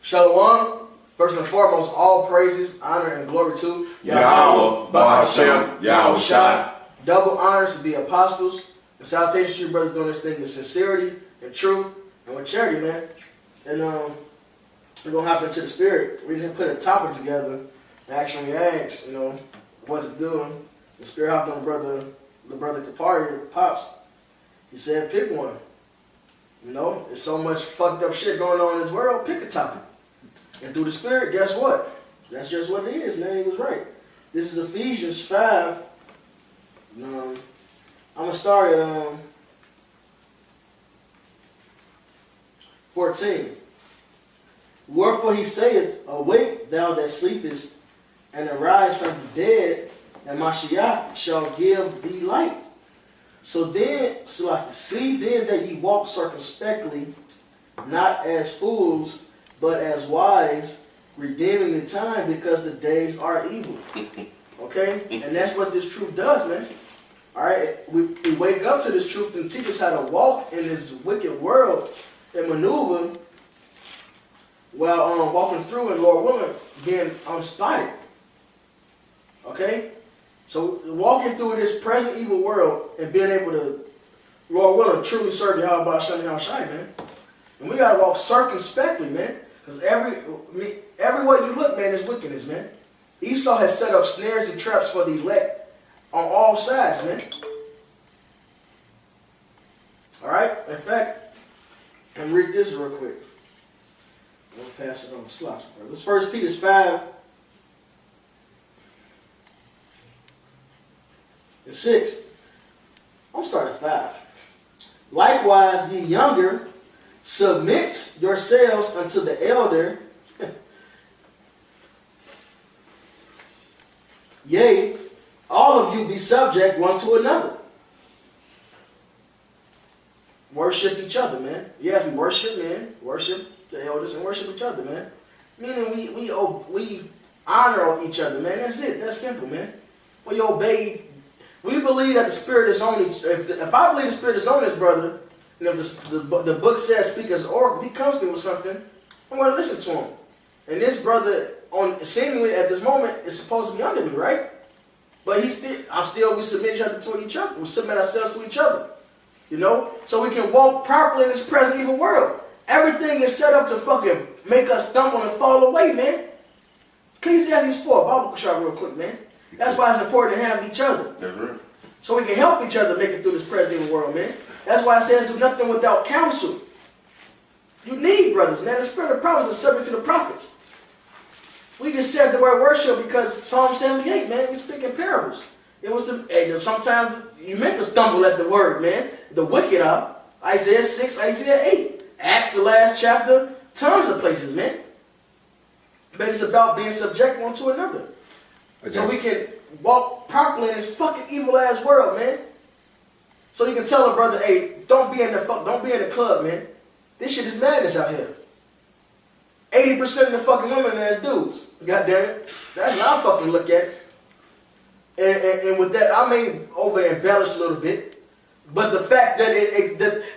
Shalom. First and foremost, all praises, honor, and glory to Yahweh, Bahashem, Yahweh Shai. Double honors to the apostles. And salutations to you brothers doing this thing with sincerity and truth and with charity, man. And we're going to hop into the spirit. We didn't put a topic together. Actually, we asked, what to do. The spirit hopped on the brother Kapari, Pops. He said, pick one. There's so much fucked up shit going on in this world. Pick a topic. And through the spirit, guess what? That's just what it is, man. He was right. This is Ephesians 5. I'm going to start at 14. Wherefore he saith, awake thou that sleepest, and arise from the dead, and Mashiach shall give thee light. So I can see then that ye walk circumspectly, not as fools, but as wise, redeeming the time, because the days are evil. Okay? And that's what this truth does, man. Alright? We wake up to this truth and teach us how to walk in this wicked world and maneuver while walking through it, Lord willing, being unspotted. Okay? So walking through this present evil world and being able to, Lord willing, truly serve Yahweh Shem Yahweh Shai, man. And we gotta walk circumspectly, man. Because everywhere you look, man, is wickedness, man. Esau has set up snares and traps for the elect on all sides, man. Alright? In fact, let me read this real quick. We'll pass it on the slot. This 1 Peter 5 and 6. I'm starting at 5. Likewise, ye younger, submit yourselves unto the elder. Yea, all of you be subject one to another. Worship each other, man. Yes, we worship men, worship the elders, and worship each other, man. Meaning we honor each other, man. That's it. That's simple, man. We obey. We believe that the Spirit is on each. If I believe the Spirit is on this brother, and if the book says speak as oracle, he comes to me with something, I'm going to listen to him. And this brother, seemingly at this moment, is supposed to be under me, right? But we submit each other to each other. We submit ourselves to each other. So we can walk properly in this present evil world. Everything is set up to fucking make us stumble and fall away, man. Ecclesiastes 4, Bible shot real quick, man. That's why it's important to have each other. That's right. So we can help each other make it through this present evil world, man. That's why it says do nothing without counsel. You need brothers, man. The spirit of prophets is subject to the prophets. We just said the word worship because Psalm 78, man, we speak in parables. It was sometimes you meant to stumble at the word, man. The wicked are. Isaiah 6, Isaiah 8. Acts, the last chapter, tons of places, man. But it's about being subject one to another. So we can walk properly in this fucking evil ass world, man. So you can tell a brother, hey, don't be in the club, man. This shit is madness out here. 80% of the fucking women as dudes. God damn it. That's how I fucking look at it. And with that, I may over embellish a little bit. But the fact that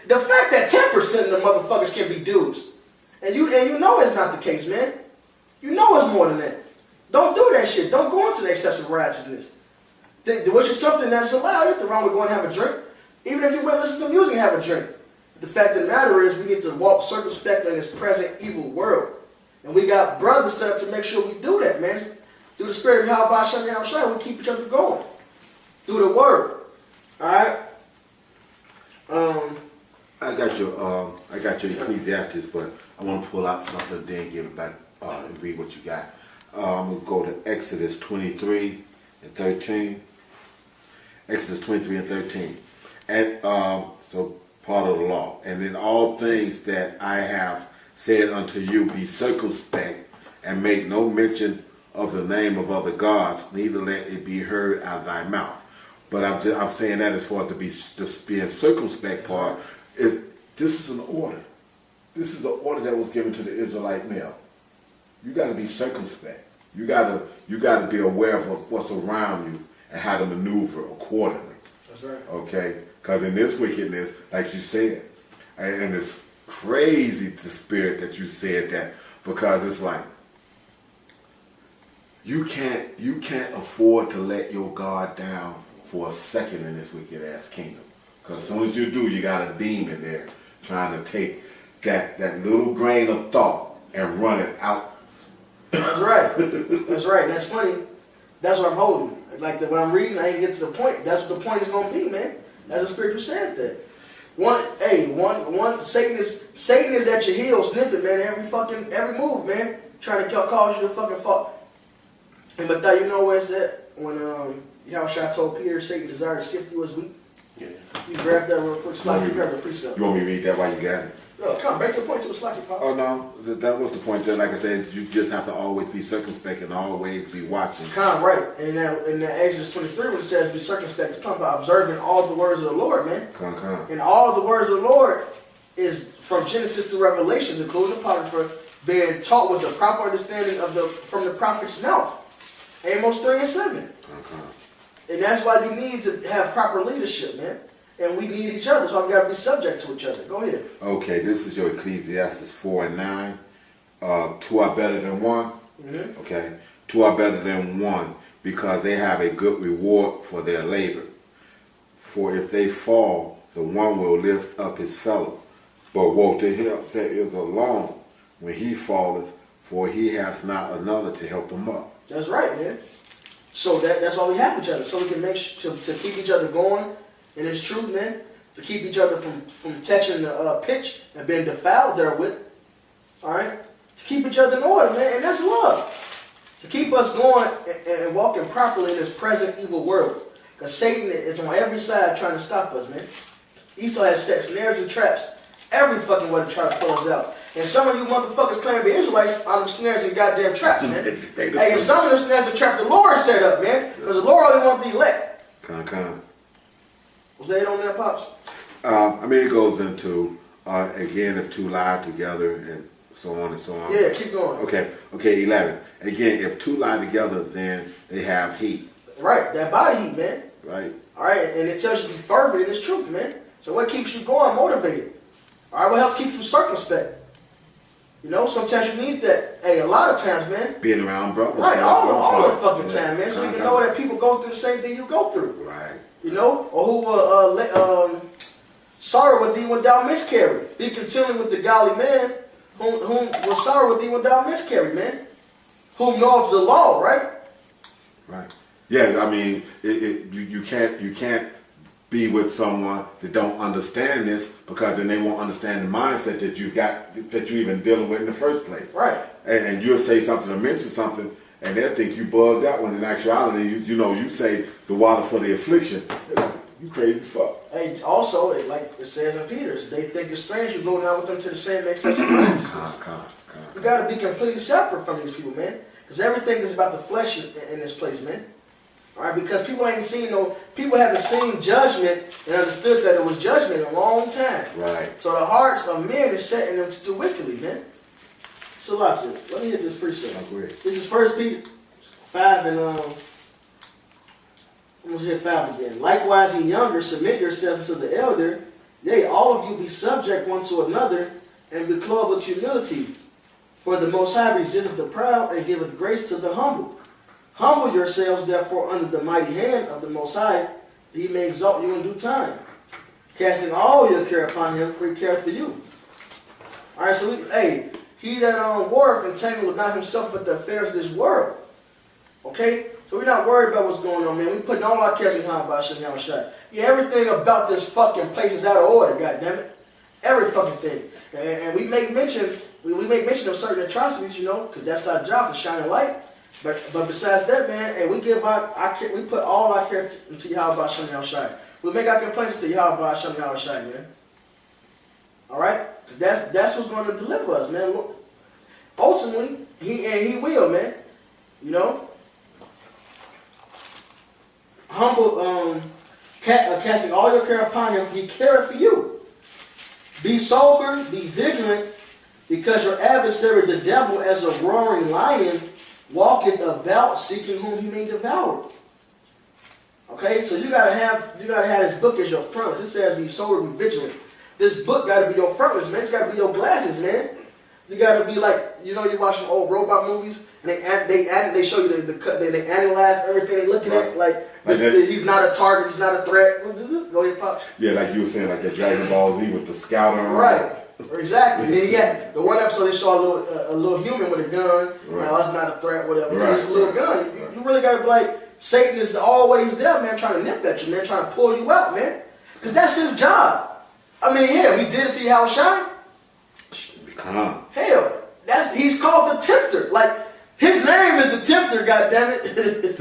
the fact that 10% of the motherfuckers can be dudes. And you know it's not the case, man. You know it's more than that. Don't do that shit. Don't go into the excessive righteousness. Which is something that's allowed. It's the wrong with going to have a drink. Even if you want to listen to music and have a drink. The fact of the matter is we need to walk circumspectly in this present evil world. And we got brothers set up to make sure we do that, man. Through the spirit of Yahweh Shem Yahweh Shai, we keep each other going. Through the word. Alright? I got your Ecclesiastes, but I want to pull out something, then give it back and read what you got. I'm going to go to Exodus 23 and 13. Exodus 23 and 13. And so part of the law. And in all things that I have said unto you, be circumspect, and make no mention of the name of other gods, neither let it be heard out of thy mouth. But I'm saying that as far as the being circumspect part, this is an order. This is an order that was given to the Israelite male. You got to be circumspect. You got to be aware of what's around you and how to maneuver accordingly. That's right. Okay? Because in this wickedness, like you said, and it's crazy the spirit that you said that, because it's like you can't afford to let your guard down for a second in this wicked ass kingdom. Because as soon as you do, you got a demon there trying to take that little grain of thought and run it out. That's right. That's right. And that's funny. That's what I'm holding. Like when I'm reading, I ain't get to the point. That's what the point is gonna be, man. That's a spiritual said that. Satan is at your heels, nipping, man. Every move, man, trying to cause you to fucking fall. And but you know where it's at when Yahushua told Peter, Satan desired to sift you as wheat. Yeah. You grab that real quick, slide. You grab the precept. You want me to read that while you got it? No, come break your point to a slide, Pop. Oh no, that was the point. That, like I said, you just have to always be circumspect and always be watching. Right. And in that Exodus 23, when it says be circumspect, it's talking about observing all the words of the Lord, man. And all the words of the Lord is from Genesis to Revelations, including the Apocrypha, being taught with the proper understanding from the prophet's mouth. Amos 3 and 7. And that's why you need to have proper leadership, man. And we need each other, so I've got to be subject to each other. Go ahead. Okay, this is your Ecclesiastes 4 and 9. Two are better than one. Mm-hmm. Okay, two are better than one because they have a good reward for their labor. For if they fall, the one will lift up his fellow. But woe to him that is alone when he falleth, for he hath not another to help him up. That's right, man. So that's why we have each other, so we can make sure to keep each other going. And it's true, man, to keep each other from touching the pitch and being defiled therewith. All right? To keep each other in order, man. And that's love. To keep us going and walking properly in this present evil world. Because Satan is on every side trying to stop us, man. Esau has set snares and traps every fucking way to try to pull us out. And some of you motherfuckers claim to be Israelites on them snares and goddamn traps, man. Hey, and some of them snares and traps the Lord set up, man. Because the Lord only wants the elect. Was that on that, Pops? I mean, it goes into, again, if two lie together and so on and so on. Yeah, keep going. Okay, 11. Again, if two lie together, then they have heat. Right, that body heat, man. Right. All right, and it tells you to be fervent in its truth, man. So what keeps you going, motivated? All right, what helps keep you circumspect? You know, sometimes you need that. Hey, a lot of times, man. Being around brothers. Right, all the fucking time, man. So you can know that people go through the same thing you go through. Right. You know, or who sorry with thee when thou miscarried. Be contented with the godly man whom was sorry with thee when thou miscarried, man. Whom knoweth the law, right? Right. Yeah, I mean, you can't be with someone that don't understand this, because then they won't understand the mindset that you're even dealing with in the first place. Right. And you'll say something or mention something, and they'll think you bugged out, when in actuality, you say the water for the affliction. You crazy fuck. Hey, also, like it says in Peter's, they think it's strange you go down with them to the same excess of practices. You got to be completely separate from these people, man. Because everything is about the flesh in this place, man. All right, because people haven't seen judgment and understood that it was judgment in a long time. Right. So the hearts of men is setting them to do wickedly, man. So let me hit this precept. This is 1 Peter 5 and I'm going to hit 5 again. Likewise, ye younger, submit yourselves to the elder. Yea, all of you be subject one to another, and be clothed with humility. For the Most High resisteth the proud, and giveth grace to the humble. Humble yourselves, therefore, under the mighty hand of the Most High, that he may exalt you in due time. Casting all your care upon him, for he careth for you. All right, so he that warreth entangled not himself with the affairs of this world. Okay? So we're not worried about what's going on, man. We're putting all our cares in Yahushua. Yeah, everything about this fucking place is out of order, goddammit. Every fucking thing. And we make mention, we make mention of certain atrocities, you know, because that's our job, to shine a light. But besides that, man, hey, we put all our care into Yahushua. We make our complaints to Yahushua, man. All right? Because that's who's going to deliver us, man. Ultimately, he will, man. You know? Humble, casting all your care upon him, for he careth for you. Be sober, be vigilant, because your adversary, the devil, as a roaring lion, walketh about seeking whom he may devour. Okay, so you gotta have this book as your frontlets. It says be sober, be vigilant. This book gotta be your frontlets, man. It's gotta be your glasses, man. You gotta be like, you know, you watching old robot movies, and they show you the cut, they analyze everything they're looking at, like he's not a target, he's not a threat. Go ahead, Pops. Yeah, like you were saying, like the Dragon Ball Z with the scout on. Right. Exactly. And then yeah, the one episode they saw a little human with a gun. Right. Now it's not a threat, whatever. Right. It's a little gun. You really gotta be like, Satan is always there, man, trying to nip at you, man, trying to pull you out, man. Because that's his job. I mean, yeah, he did it to you, how it shine. Hell, he's called the tempter. Like, his name is the tempter, goddammit.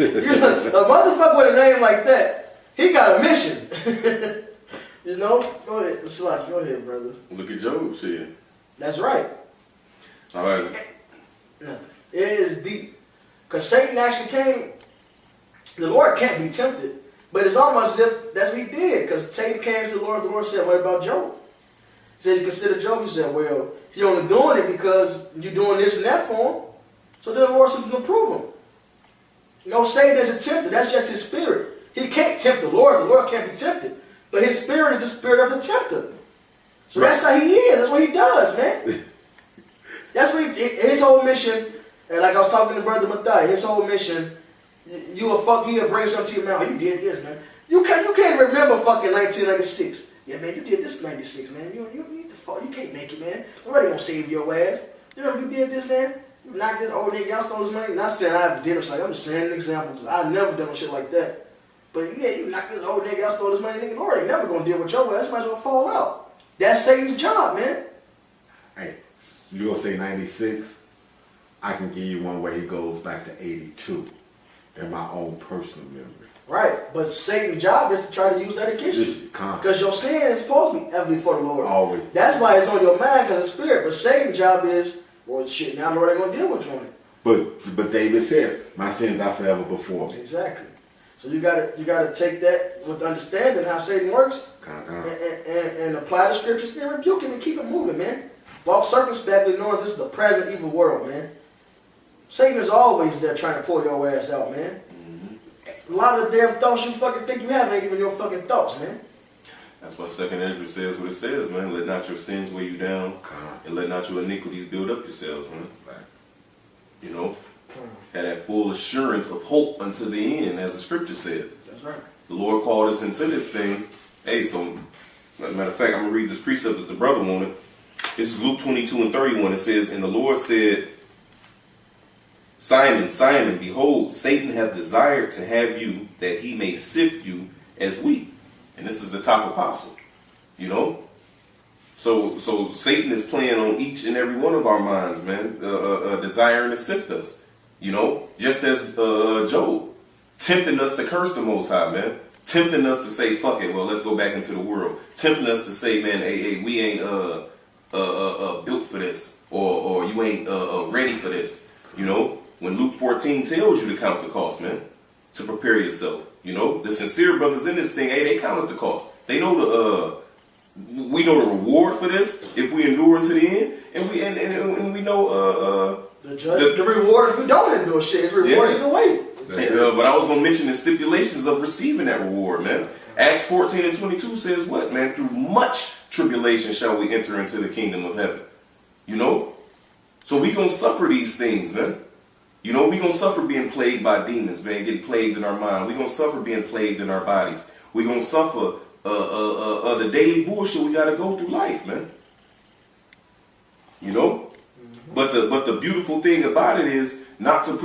A motherfucker with a name like that, he got a mission. You know? Go ahead, Slash, go ahead, brother. Look at Job, shit. That's right. All right. It is deep. Because Satan actually came, the Lord can't be tempted, but it's almost as if that's what he did. Because Satan came to the Lord said, what about Job? He said, you consider Job? He said, well, he only doing it because you're doing this and that for him. So then the Lord said, to prove him. You know, Satan is a tempter. That's just his spirit. He can't tempt the Lord. The Lord can't be tempted. But his spirit is the spirit of the tempter. So that's how he is. That's what he does, man. That's what his whole mission, and like I was talking to Brother Mathai, his whole mission, he'll bring something to you, man. Oh, you did this, man. You can't remember fucking 1996. Yeah, man, you did this in 96, man. You need to fall. You can't make it, man. Nobody gonna save your ass. You know, you did this, man. You knocked this old nigga out, stole his money. Not saying I have dinner, so I'm just saying an example, because I've never done shit like that. But yeah, you knocked this old nigga out, stole his money, nigga. Lord ain't never gonna deal with your ass. You might as well fall out. That's Satan's job, man. Hey, you gonna say 96? I can give you one where he goes back to 82 in my own personal memory. Right, but Satan's job is to try to use that against you. Because your sin is supposed to be ever before the Lord. Always. That's why it's on your mind because of the spirit. But Satan's job is, well, shit, now the Lord ain't going to deal with you on it. But David said, my sins are forever before me. Exactly. So you gotta take that with understanding how Satan works and apply the scriptures and rebuke him and keep it moving, man. Walk circumspectly knowing this is the present evil world, man. Satan is always there trying to pull your ass out, man. A lot of the damn thoughts you fucking think you have ain't even your fucking thoughts, man. That's why 2nd Ezra says what it says, man. Let not your sins weigh you down, and let not your iniquities build up yourselves, man. You know? Had that full assurance of hope unto the end, as the scripture said. That's right. The Lord called us into this thing. Hey, so, matter of fact, I'm going to read this precept that the brother wanted. This is Luke 22:31. It says, and the Lord said, Simon, Simon, behold, Satan hath desired to have you, that he may sift you as wheat. And this is the top apostle, you know? So Satan is playing on each and every one of our minds, man, desiring to sift us, you know? Just as Job, tempting us to curse the Most High, man. Tempting us to say, fuck it, well, let's go back into the world. Tempting us to say, man, hey, we ain't built for this, or you ain't ready for this, you know? When Luke 14 tells you to count the cost, man, to prepare yourself, you know, the sincere brothers in this thing, hey, they counted the cost. They know we know the reward for this if we endure unto the end, and we know the reward if we don't endure shit. It's reward either way. But I was gonna mention the stipulations of receiving that reward, man. Acts 14:22 says what, man? Through much tribulation shall we enter into the kingdom of heaven. You know, so we gonna suffer these things, man. You know, we're going to suffer being plagued by demons, man, getting plagued in our mind. We're going to suffer being plagued in our bodies. We're going to suffer the daily bullshit we got to go through life, man. You know? But the beautiful thing about it is not to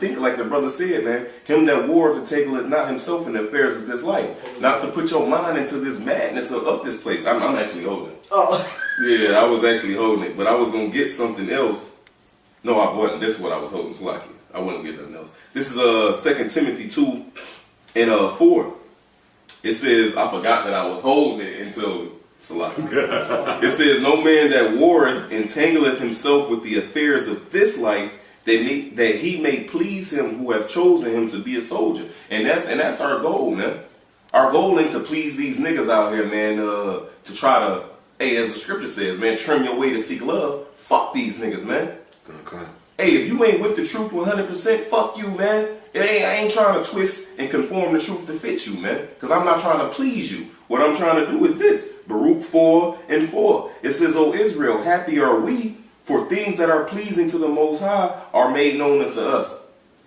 think like the brother said, man, him that warreth entangleth not himself in the affairs of this life. Not to put your mind into this madness of this place. I'm actually holding it. Oh. Yeah, I was actually holding it, but I was going to get something else. No, I wasn't. This is what I was holding. Salaki. I wouldn't get nothing else. This is 2 Timothy 2 and 4. It says, I forgot that I was holding it until Salaki. It says, no man that warreth entangleth himself with the affairs of this life, that he may please him who have chosen him to be a soldier. And that's our goal, man. Our goal ain't to please these niggas out here, man, to try to, hey, as the scripture says, man, trim your way to seek love. Fuck these niggas, man. Okay. Hey, if you ain't with the truth 100%, fuck you, man. I ain't trying to twist and conform the truth to fit you, man. Because I'm not trying to please you. What I'm trying to do is this. Baruch 4:4. It says, O Israel, happy are we, For things that are pleasing to the Most High are made known unto us.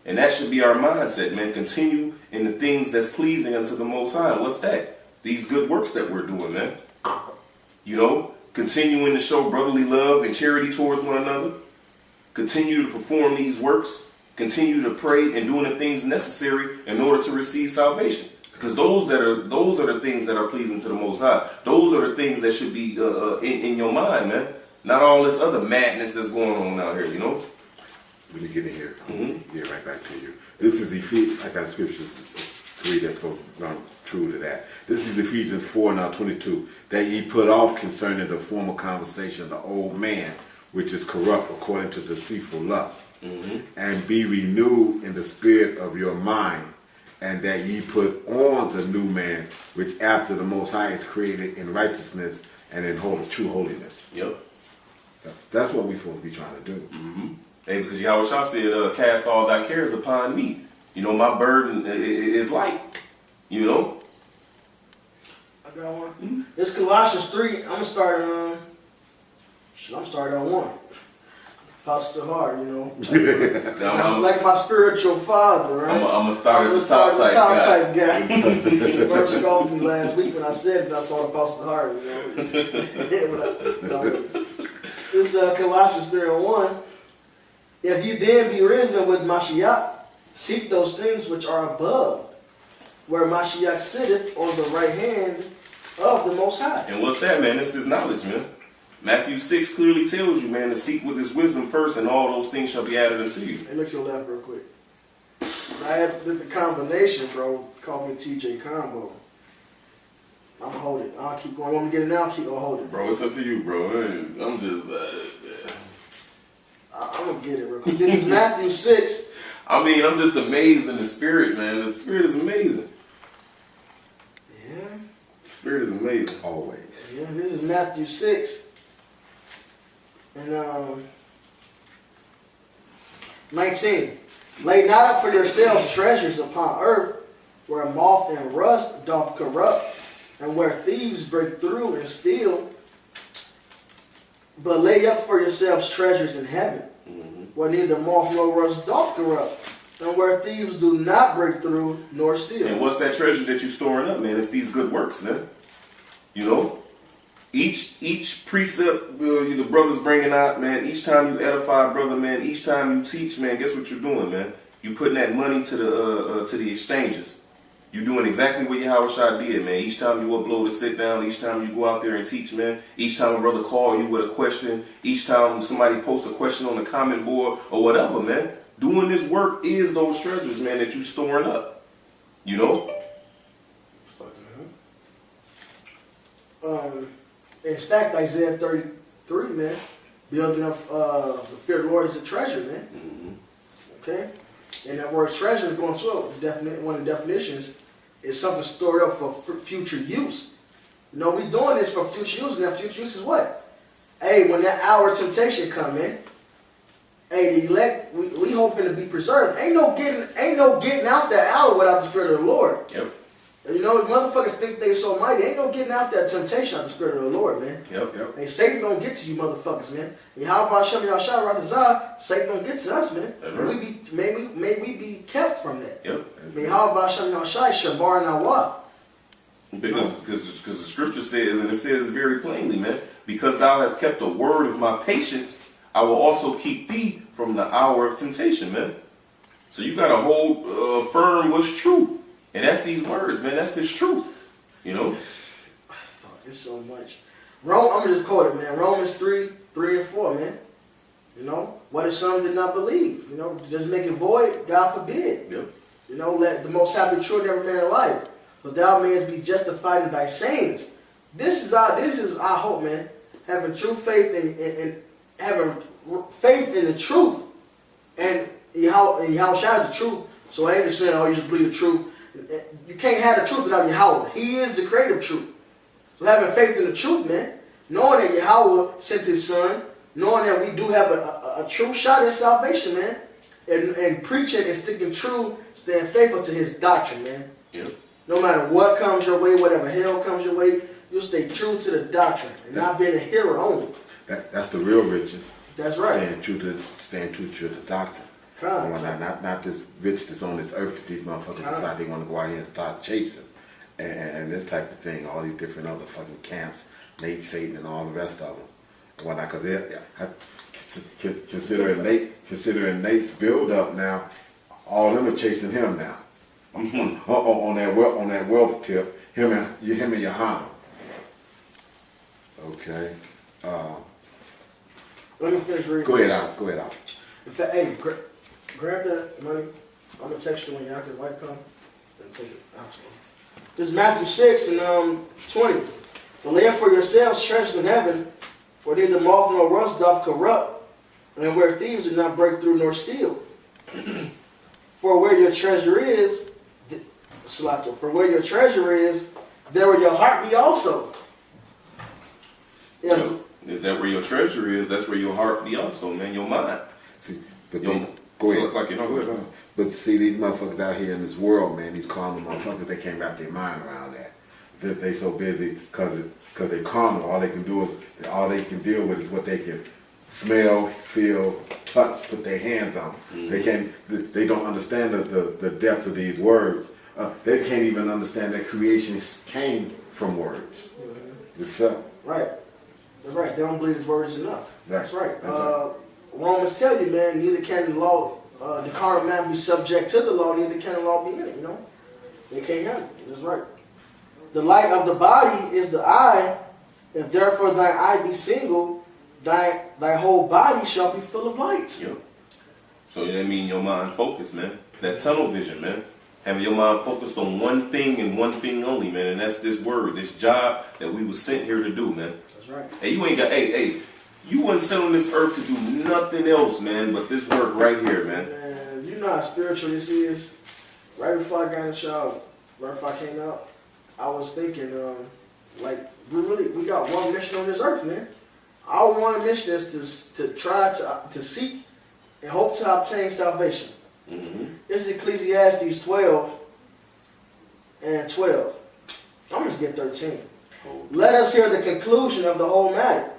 And that should be our mindset, man. Continue in the things that's pleasing unto the Most High. And what's that? These good works that we're doing, man. You know, continuing to show brotherly love and charity towards one another. Continue to perform these works. Continue to pray and doing the things necessary in order to receive salvation. Because those are the things that are pleasing to the Most High. Those are the things that should be in your mind, man. Not all this other madness that's going on out here, you know. When you get in here, get right back to you. This is Ephesians. I got scriptures 3 that's going to run true to that. This is Ephesians 4:22. That ye put off concerning the former conversation, the old man, which is corrupt according to deceitful lust, and be renewed in the spirit of your mind, and that ye put on the new man, which after the Most High is created in righteousness and in true holiness. Yep. That's what we're supposed to be trying to do. Hey, because Yahushua said, cast all thy cares upon me. You know, my burden is light. You know? I got one. It's Colossians 3. I'm starting on 1. Pastor Hart, you know. That's like my spiritual father, right? I'm going to start at the top type guy. First scolded me last week when I said it. I saw the Pastor Hart, you know. This Colossians 3:1. If you then be risen with Mashiach, seek those things which are above, where Mashiach sitteth on the right hand of the Most High. And what's that, man? It's this knowledge, man. Matthew 6 clearly tells you, man, to seek with his wisdom first, and all those things shall be added unto you. Hey, look to your left real quick. I had the combination, bro. Call me TJ Combo. I'm gonna hold it. I'll keep going. Want me to get it now? I'll keep gonna hold it. Bro, it's up to you, bro. I'm just... I'm gonna get it real quick. This is Matthew 6. I mean, I'm just amazed in the spirit, man. The spirit is amazing. Yeah. The spirit is amazing. Always. Yeah, this is Matthew 6. And 19. Lay not up for yourselves treasures upon earth, where moth and rust doth corrupt, and where thieves break through and steal. But lay up for yourselves treasures in heaven, where neither moth nor rust doth corrupt, and where thieves do not break through nor steal. And what's that treasure that you're storing up, man? It's these good works, man. You know? Each precept the brother's bringing out, man, each time you edify a brother, man, each time you teach, man, guess what you're doing, man? You putting that money to the exchanges. You're doing exactly what Yahushua did, man. Each time you upload a sit down, each time you go out there and teach, man, each time a brother call you with a question, each time somebody posts a question on the comment board or whatever, man, doing this work is those treasures, man, that you storing up. You know? In fact, Isaiah 33, man, building up the fear of the Lord is a treasure, man. Okay? And that word treasure is going to one of the definitions is something stored up for future use. You know, we're doing this for future use, and that future use is what? Hey, when that hour of temptation come in, hey, the elect, we hoping to be preserved. Ain't no getting out that hour without the Spirit of the Lord. Yep. You know, motherfuckers think they so mighty. Ain't no getting out that temptation out the Spirit of the Lord, man. Yep. Hey, Satan don't get to you motherfuckers, man. And how about Shem Yahshua Ratazah, Satan don't get to us, man. And may we be kept from that. Yep. I mean, how about Shem Yahshua, Shabar Nawah? Because the scripture says, and it says very plainly, man, because thou hast kept the word of my patience, I will also keep thee from the hour of temptation, man. So you got to hold firm what's true. And that's these words, man. That's this truth. You know? Fuck, it's so much. I'm going to just quote it, man. Romans 3 and 4, man. You know? What if some did not believe? You know? Just make it void? God forbid. Yep. You know? Let the Most High be true in every man alive. But thou mayest be justified in thy sayings. This is our hope, man. Having true faith and having faith in the truth. And Yahweh is the truth. So I ain't just saying, oh, you just believe the truth. You can't have the truth without Yahweh. He is the creative truth. So having faith in the truth, man, knowing that Yahweh sent his son, knowing that we do have a true shot at salvation, man, and preaching and sticking true, staying faithful to his doctrine, man. Yep. No matter what comes your way, whatever hell comes your way, you'll stay true to the doctrine and not being a hero only. That's the real riches. That's right. Staying true to the doctrine. Con. Not this rich that's on this earth that these motherfuckers decide they want to go out here and start chasing. And this type of thing, all these different other fucking camps, Nate Satan and all the rest of them. And whatnot, because considering Nate's build up now, all them are chasing him now. On that wealth tip, him and Yohana. Okay. Let me finish reading. Go ahead out. In fact, hey, grab that money. I'm gonna text you when y'all get wife come and take it out to him. This is Matthew 6 and 20. But lay up for yourselves treasures in heaven, where neither moth nor rust doth corrupt, and where thieves do not break through nor steal. For where your treasure is, there will your heart be also. Yeah. That where your treasure is, that's where your heart be also, man. Your mind. See, but Go ahead. So it's like, go ahead. But see, these motherfuckers out here in this world, man, these carnal motherfuckers, they can't wrap their mind around that. They so busy because they carnal. All they can do is, all they can deal with is what they can smell, feel, touch, put their hands on. Mm-hmm. They don't understand the depth of these words. They can't even understand that creation came from words. Itself. Right. That's right. They don't believe his word is enough. That's right. That's right. Romans tell you, man, neither can the law, the carnal man be subject to the law, neither can the law be in it, you know? They can't handle it. That's right. The light of the body is the eye. If therefore thy eye be single, thy whole body shall be full of light. Yep. So that means your mind focused, man. That tunnel vision, man. Having your mind focused on one thing and one thing only, man. And that's this word, this job that we were sent here to do, man. That's right. Hey, you ain't got, you wasn't sent on this earth to do nothing else, man, but this work right here, man. Man, you know how spiritual this is. Right before I got in the shower, right before I came out, I was thinking, we got one mission on this earth, man. Our one mission is to try to seek and hope to obtain salvation. Mm-hmm. This is Ecclesiastes 12 and 12. I'm just get 13. Let us hear the conclusion of the whole matter.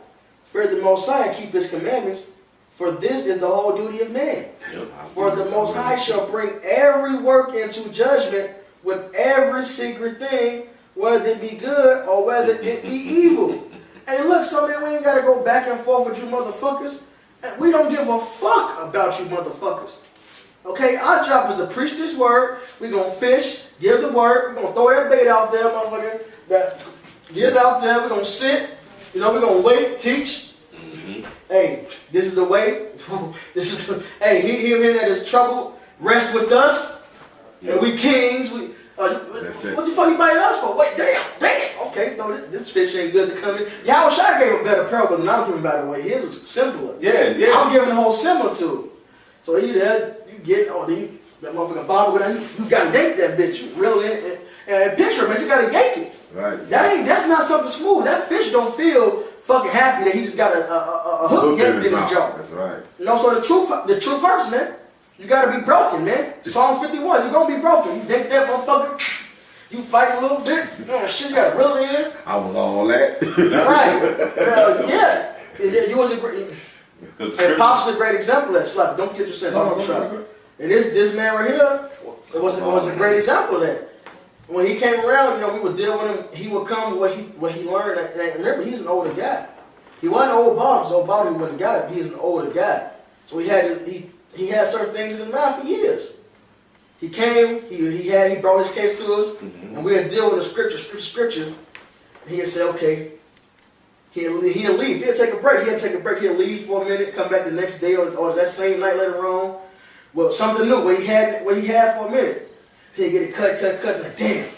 Fear the Most High and keep his commandments, for this is the whole duty of man. Yep. For the Most High shall bring every work into judgment with every secret thing, whether it be good or whether it be evil. And look, so man, we ain't got to go back and forth with you motherfuckers. We don't give a fuck about you motherfuckers. Okay, our job is to preach this word. We're going to fish, give the word. We're going to throw that bait out there, motherfucker. Get it out there. We're going to sit. You know, we're going to wait, teach. Mm-hmm. Hey, this is the way. Hey, he that is troubled, rest with us. Yep. And we kings. What the fuck you biting us for? Wait, damn. Okay, no, this fish ain't good to come in. Yahweh Shai gave a better parable than I'm giving, by the way. His is simpler. Yeah. I'm giving the whole similitude. So you get, that motherfucking bottle, you gotta yank that bitch. You reel it and picture, man, you gotta yank it. Right. That's not something smooth. That fish don't feel fucking happy that he just got a hook yanked in his jaw. That's right. You know, so the truth hurts, man. You gotta be broken, man. Psalms 51, you're gonna be broken. You yank that motherfucker, you fight a little bit, you know, shit, you gotta reel it in. I was all that. Right. Yeah. You was a great. And Pops is a great example of that. Slap. Don't forget yourself. No. And this man right here was a great example of that. When he came around, you know, we would deal with him. He would come with what he learned. And remember, he's an older guy. He wasn't an old ball. Because old ball, he wouldn't have got it. He's an older guy. So he had certain things in his mind for years. He came. He brought his case to us, and we had deal with the scriptures. And he had said, okay. He'll leave. He'll take a break. He'll leave for a minute, come back the next day or that same night later on. Well, something new. What he had for a minute. He'll get it cut. Like, damn.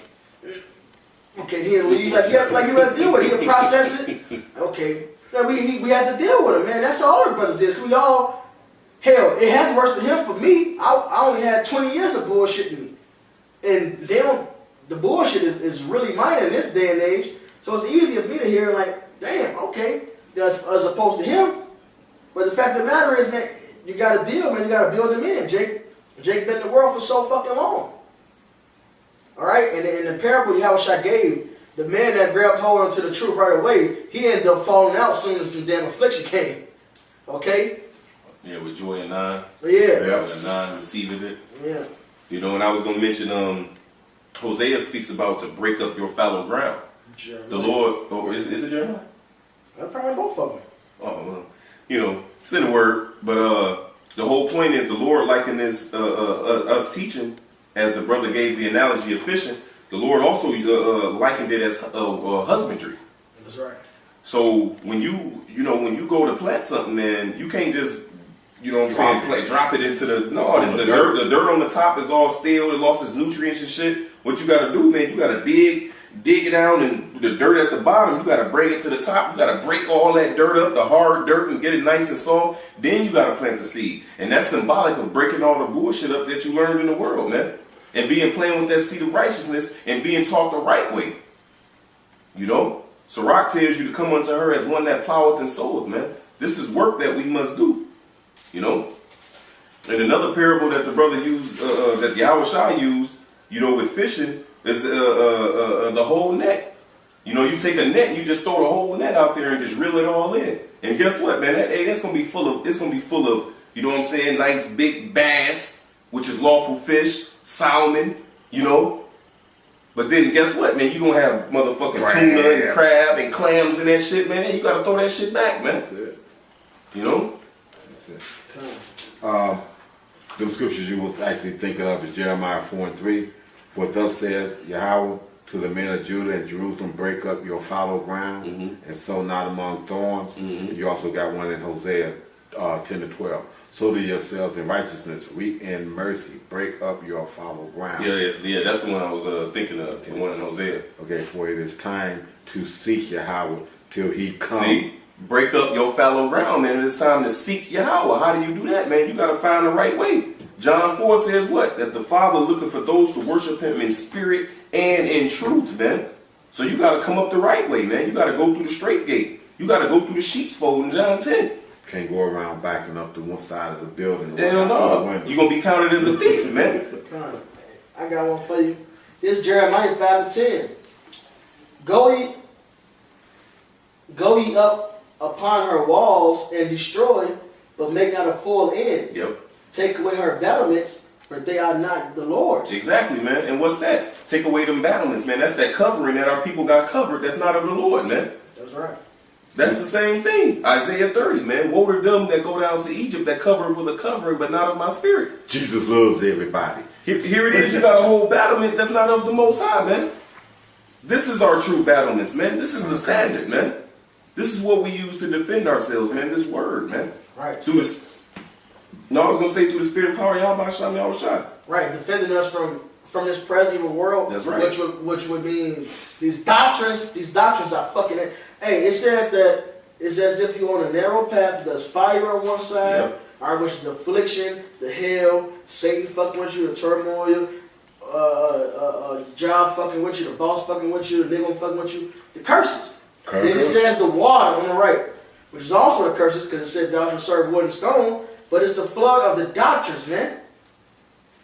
Okay, he'll leave. Like he had to deal with it. He'll process it. Okay. Now, we had to deal with it, man. That's all our brothers is. We all, hell, it happened worse than him for me. I only had 20 years of bullshitting me. And the bullshit is really minor in this day and age. So it's easier for me to hear like, damn, okay, as opposed to him. But the fact of the matter is, man, you got to deal, man. You got to build him in. Jake been in the world for so fucking long. All right? And in the parable Yahweh Shai gave, the man that grabbed hold onto the truth right away, he ended up falling out as soon as some damn affliction came. Okay? Yeah, with joy and 9. Yeah. With a 9 receiving it. Yeah. You know, and I was going to mention, Hosea speaks about to break up your fallow ground. Jeremiah. The Lord, or is it Jeremiah? Probably both of them. Oh, well, you know, it's in the word, but the whole point is the Lord likened this us teaching, as the brother gave the analogy of fishing. The Lord also likened it as husbandry. That's right. So when when you go to plant something, man, you can't just, you know what I'm saying, drop it into the dirt on the top is all stale, it lost its nutrients and shit. What you gotta do, man, you gotta dig it down, and the dirt at the bottom, you gotta bring it to the top. You gotta break all that dirt up, the hard dirt, and get it nice and soft. Then you gotta plant the seed. And that's symbolic of breaking all the bullshit up that you learned in the world, man. And playing with that seed of righteousness and being taught the right way. You know? Sirach tells you to come unto her as one that ploweth and soweth, man. This is work that we must do. You know? And another parable that the brother used, that Yahushua used, you know, with fishing, is the whole net. You know, you take a net and you just throw the whole net out there and just reel it all in. And guess what, man? That's gonna be full of. It's gonna be full of. You know what I'm saying? Nice big bass, which is lawful fish, salmon. You know. But then guess what, man? You gonna have motherfucking tuna and crab and clams and that shit, man. And you gotta throw that shit back, man. That's it. You know. That's it. The scriptures you were actually thinking of is Jeremiah 4:3. For thus saith Yahweh to the men of Judah and Jerusalem, break up your fallow ground, and sow not among thorns. You also got one in Hosea 10-12. Sow to yourselves in righteousness, reap in mercy, break up your fallow ground. Yeah, that's the one I was thinking of, the one in Hosea. Okay, for it is time to seek Yahweh till he come. See? Break up your fallow ground, man. It's time to seek Yahweh. How do you do that, man? You got to find the right way. John 4 says what? That the Father looking for those to worship him in spirit and in truth, man. So you got to come up the right way, man. You got to go through the straight gate. You got to go through the sheep's fold in John 10. Can't go around backing up to one side of the building. Hell no. You're going to be counted as a thief, man. I got one for you. Here's Jeremiah 5:10. Go ye up upon her walls and destroy, but make not a full end. Yep. Take away her battlements, for they are not the Lord's. Exactly, man. And what's that? Take away them battlements, man. That's that covering that our people got covered. That's not of the Lord, man. That's right. That's the same thing. Isaiah 30, man. Woe to them that go down to Egypt that cover with a covering, but not of my spirit. Jesus loves everybody. Here it is. You got a whole battlement that's not of the Most High, man. This is our true battlements, man. This is the standard, man. This is what we use to defend ourselves, man. This word, man. Right. I was gonna say through the spirit and power, Yahushua. Right, defending us from this present evil world. That's right. Which would mean these doctrines are fucking it. Hey, it said that it's as if you're on a narrow path. There's fire on one side, all right, which is the affliction, the hell, Satan fucking with you, the turmoil, job fucking with you, the boss fucking with you, the nigga fucking with you, the curses. Then it says the water on the right, which is also the curses, because it said thou shalt serve wood and stone, but it's the flood of the doctrines, man.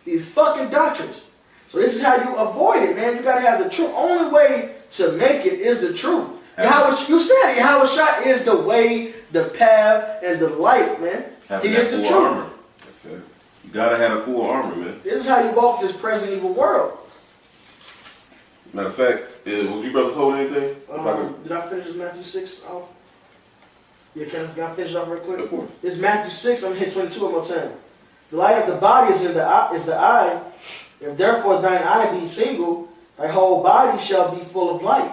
These fucking doctrines. So this is how you avoid it, man. You gotta have the truth. Only way to make it is the truth. You said it. Yahushua is the way, the path, and the light, man. He is the truth. Armor. That's it. You gotta have a full armor, man. This is how you walk this present evil world. Matter of fact, was you brothers hold anything? Did I finish Matthew 6 off? Yeah, can I finish off real quick? Of course. It's Matthew 6. I'm gonna hit 22 one more time. The light of the body is the eye. If therefore thine eye be single, thy whole body shall be full of light.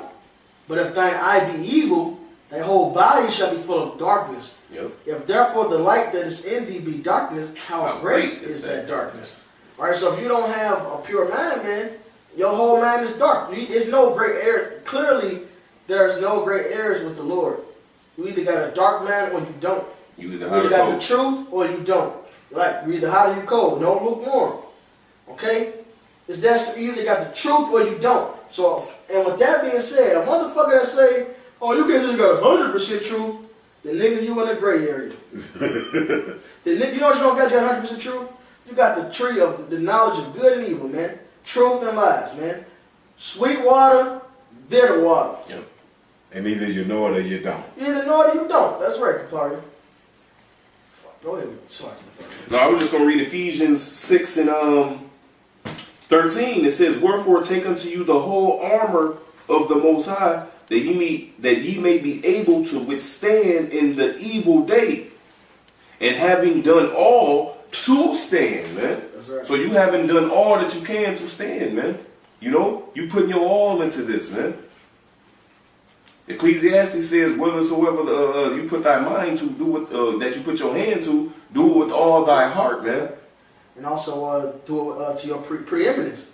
But if thine eye be evil, thy whole body shall be full of darkness. Yep. If therefore the light that is in thee be darkness, how great is that darkness? All right, so if you don't have a pure mind, man, your whole mind is dark. There's no gray area. Clearly, there's no gray areas with the Lord. You either got a dark mind or you don't. You either got the truth or you don't. Right? You either hot or you cold. No lukewarm. Okay? You either got the truth or you don't. So, and with that being said, a motherfucker that say, oh, you can't say you got 100% truth, then nigga, you in the gray area. You know what you don't got? You got 100% truth? You got the tree of the knowledge of good and evil, man. Truth and lies, man. Sweet water, bitter water. Yep. And either you know it or you don't. You either know it or you don't. That's right, Kapari. Go ahead. Sorry. No, I was just gonna read Ephesians 6 and 13. It says, "Wherefore take unto you the whole armor of the Most High, that ye may be able to withstand in the evil day, and having done all to stand," man. That's right. So you haven't done all that you can to stand, man. You know, you putting your all into this, man. Ecclesiastes says, "Whithersoever you put thy mind to, do what that you put your hand to, do it with all thy heart, man." And also do it to your preeminence.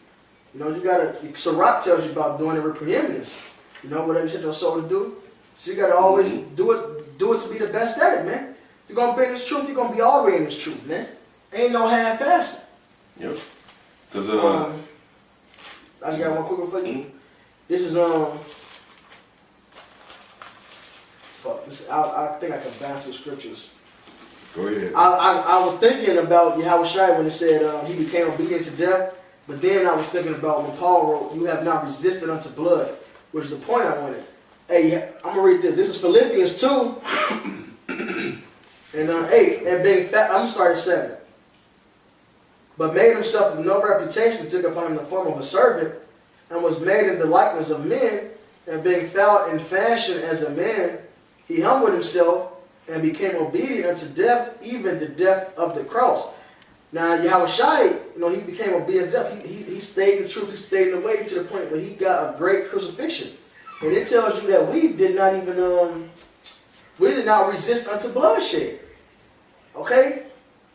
You know, you gotta. Sirach tells you about doing it with preeminence. You know, whatever you set your soul to do. So you gotta always do it to be the best at it, man. If you're gonna bring this truth, you're gonna be all the way in this truth, man. Ain't no half-assing. Yep. Cause I just got one quick one for you. Mhm. This is fuck. This I think I can bounce the scriptures. Go ahead. I was thinking about Yahushua when it said he became obedient to death, but then I was thinking about when Paul wrote, "You have not resisted unto blood," which is the point I wanted. Hey, I'm gonna read this. This is Philippians 2 and 8. And being fat, I'm gonna start at 7. "But made himself of no reputation, took upon him the form of a servant, and was made in the likeness of men, and being found in fashion as a man, he humbled himself and became obedient unto death, even the death of the cross." Now, Yahushua, he became obedient to death. He stayed in the truth, he stayed in the way to the point where he got a great crucifixion. And it tells you that we did not even, we did not resist unto bloodshed. Okay?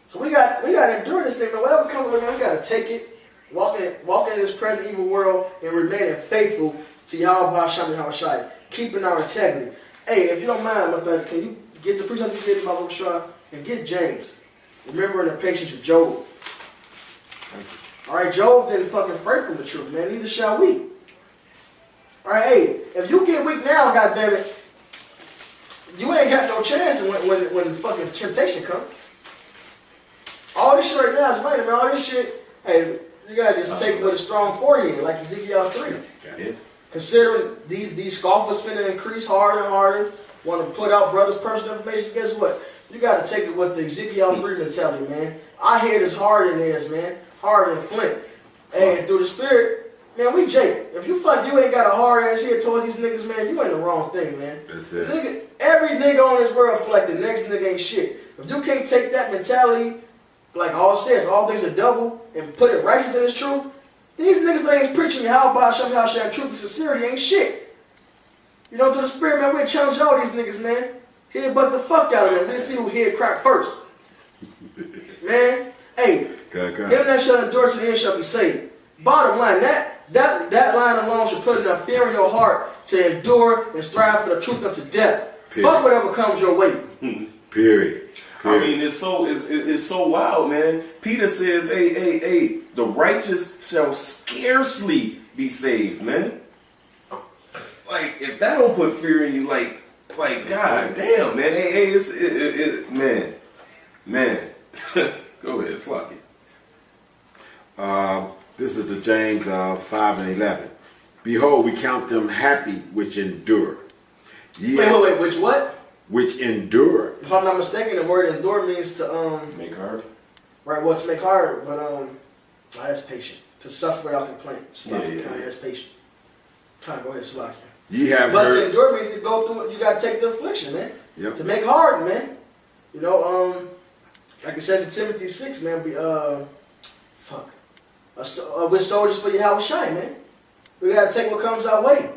So we got to endure this thing. Whatever comes along, we got to take it, walk in this present evil world, and remain faithful to Yahweh Hashem Yahushua, keeping our integrity. Hey, if you don't mind, my brother, can you get the precept you get in my book, and get James. Remembering the patience of Job. Alright, Job didn't fucking fray from the truth, man. Neither shall we. Alright, hey, if you get weak now, goddammit, you ain't got no chance when fucking temptation comes. All this shit right now is later, man. All this shit, hey, you gotta just take it with a strong forehead, like Ezekiel 3. Yeah. Considering these scoffers finna increase harder and harder, want to put out brothers' personal information, guess what? You got to take it with the Ezekiel 3 mentality, man. Our head is hard in theirs, man. Harder than flint. And through the spirit, man, we Jake. If you feel like you ain't got a hard ass head towards these niggas, man, you ain't the wrong thing, man. That's it. Every nigga on this world feel like the next nigga ain't shit. If you can't take that mentality, like all says, all things are double, and put it righteous in its truth, these niggas that ain't preaching how about Hashem, truth and sincerity ain't shit. You know, through the spirit, man, we challenge all these niggas, man. Head butt the fuck out of them. Let's see who head crack first. Man, hey, him that shall endure to the end shall be saved. Bottom line, that line alone should put enough fear in your heart to endure and strive for the truth unto death. Period. Fuck whatever comes your way. Period. I mean, it's so wild, man. Peter says, hey, the righteous shall scarcely be saved, man. Like, if that don't put fear in you, like, god damn, man. Hey, man. Go ahead, it's lucky. This is the James 5 and 11. "Behold, we count them happy which endure." Wait, which what? Which endure. If I'm not mistaken, the word endure means to Make hard. right, well, to make hard, but that's patient. To suffer without complaint. That's patient. Kind of go ahead, Slakia. Ye have But to heard. endure means to go through it. You got to take the affliction, man. Yep. To make hard, man. You know, like it says in Timothy 6, man, we're soldiers for Yahushua, man. We got to take what comes our way.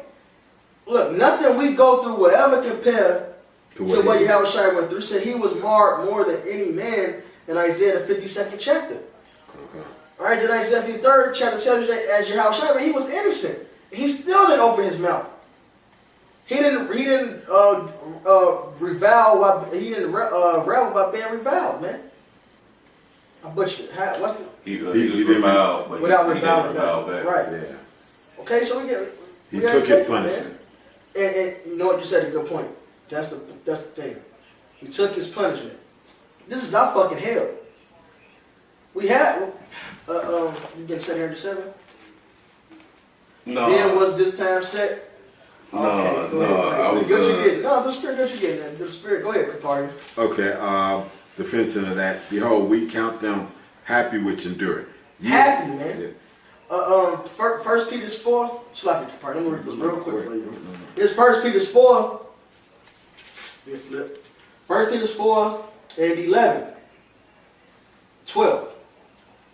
Look, nothing we go through will ever compare to what Yahushua went through. Said he was marred more than any man in Isaiah the 52nd chapter. Okay. All right, then Isaiah 53rd chapter tells you that as Yahushua, he was innocent. He still didn't open his mouth. He didn't revile. He didn't revel by being reviled, man. I butchered it. What's the? He was reviled, but without he reviling reviled back. Right. Yeah. Okay, so He took his punishment. And you know what, you said a good point. That's the thing. He took his punishment. This is our fucking hell. We had you get set here in December. No. Then was this time set? No, okay, go ahead. I was what you getting? No, the spirit, what you getting? The spirit, go ahead, Kapari. Okay. the finishing of that. Behold, we count them happy which endure. Happy, man. Yeah. First Peter 4. Let me read this real quick for you. It's 1 Peter 4. Flip. 1 Peter 4 and 11. 12.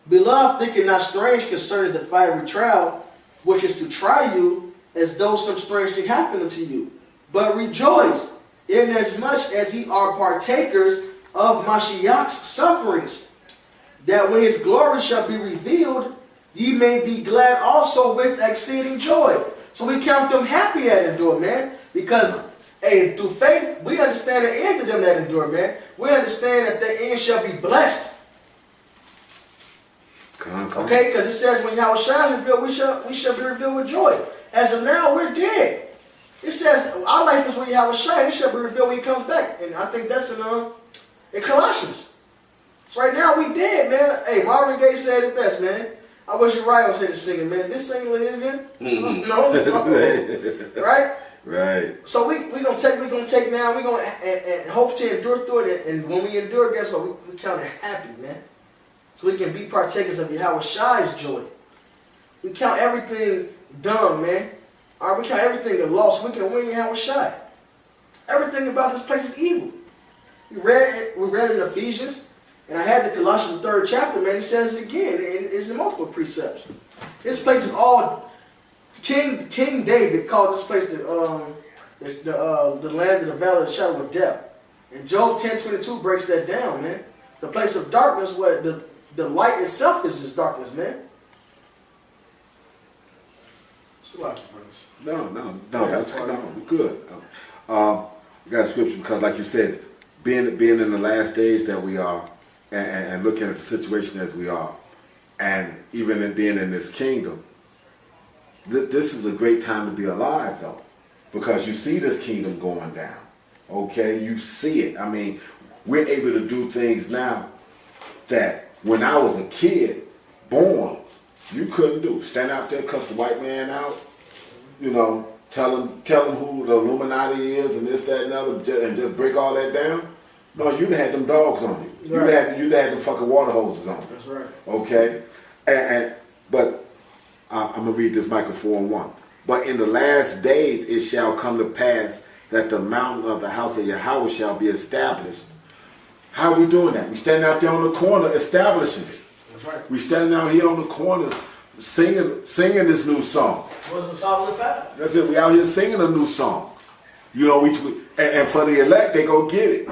Beloved, think it not strange concerning the fiery trial, which is to try you, as though some strange thing happened unto you. But rejoice, inasmuch as ye are partakers of Mashiach's sufferings, that when his glory shall be revealed, ye may be glad also with exceeding joy. So we count them happy that endure, man. Because, hey, through faith, we understand the end of them that endure, man. We understand that the end shall be blessed. Okay, because it says when Yahweh shall is revealed, we shall be revealed with joy. As of now, we're dead. It says our life is when Yahweh shall, it shall be revealed when he comes back. And I think that's in Colossians. So right now we dead, man. Hey, Marvin Gaye said it best, man. I wish Uriah was here to sing it, man. This singing with him again? No. Right? Right. So we're gonna take now, we're gonna and hope to endure through it, and when we endure, guess what? We count it happy, man. So we can be partakers of Yahweh Shai's joy. We count everything dumb, man. All right, we count everything a loss. We can win Yahweh Shai. Everything about this place is evil. We read in Ephesians, and I had the Colossians 3rd chapter, man. It says it again. It's in multiple precepts. This place is all King David called this place the land of the valley of the shadow of death. And Job 10:22 breaks that down, man. The place of darkness, where the light itself is just darkness, man. So like you, brothers. No, that's good. We got a scripture because, like you said, being in the last days that we are, and looking at the situation as we are, and even in being in this kingdom, this is a great time to be alive, though, because you see this kingdom going down. Okay, you see it. I mean, we're able to do things now that when I was a kid, born, you couldn't do. Stand out there, cuss the white man out, tell him who the Illuminati is and this, that, and other, and just break all that down. No, you'd have had them dogs on you. Right. You'd have had them fucking water hoses on you. That's right. Okay? But I'm going to read this Micah 4:1. But in the last days it shall come to pass that the mountain of the house of Yahweh shall be established. How are we doing that? We standing out there on the corner establishing it. That's right. We standing out here on the corner singing this new song. Wasn't Solomon 5? That's it. We out here singing a new song. And for the elect, they go get it.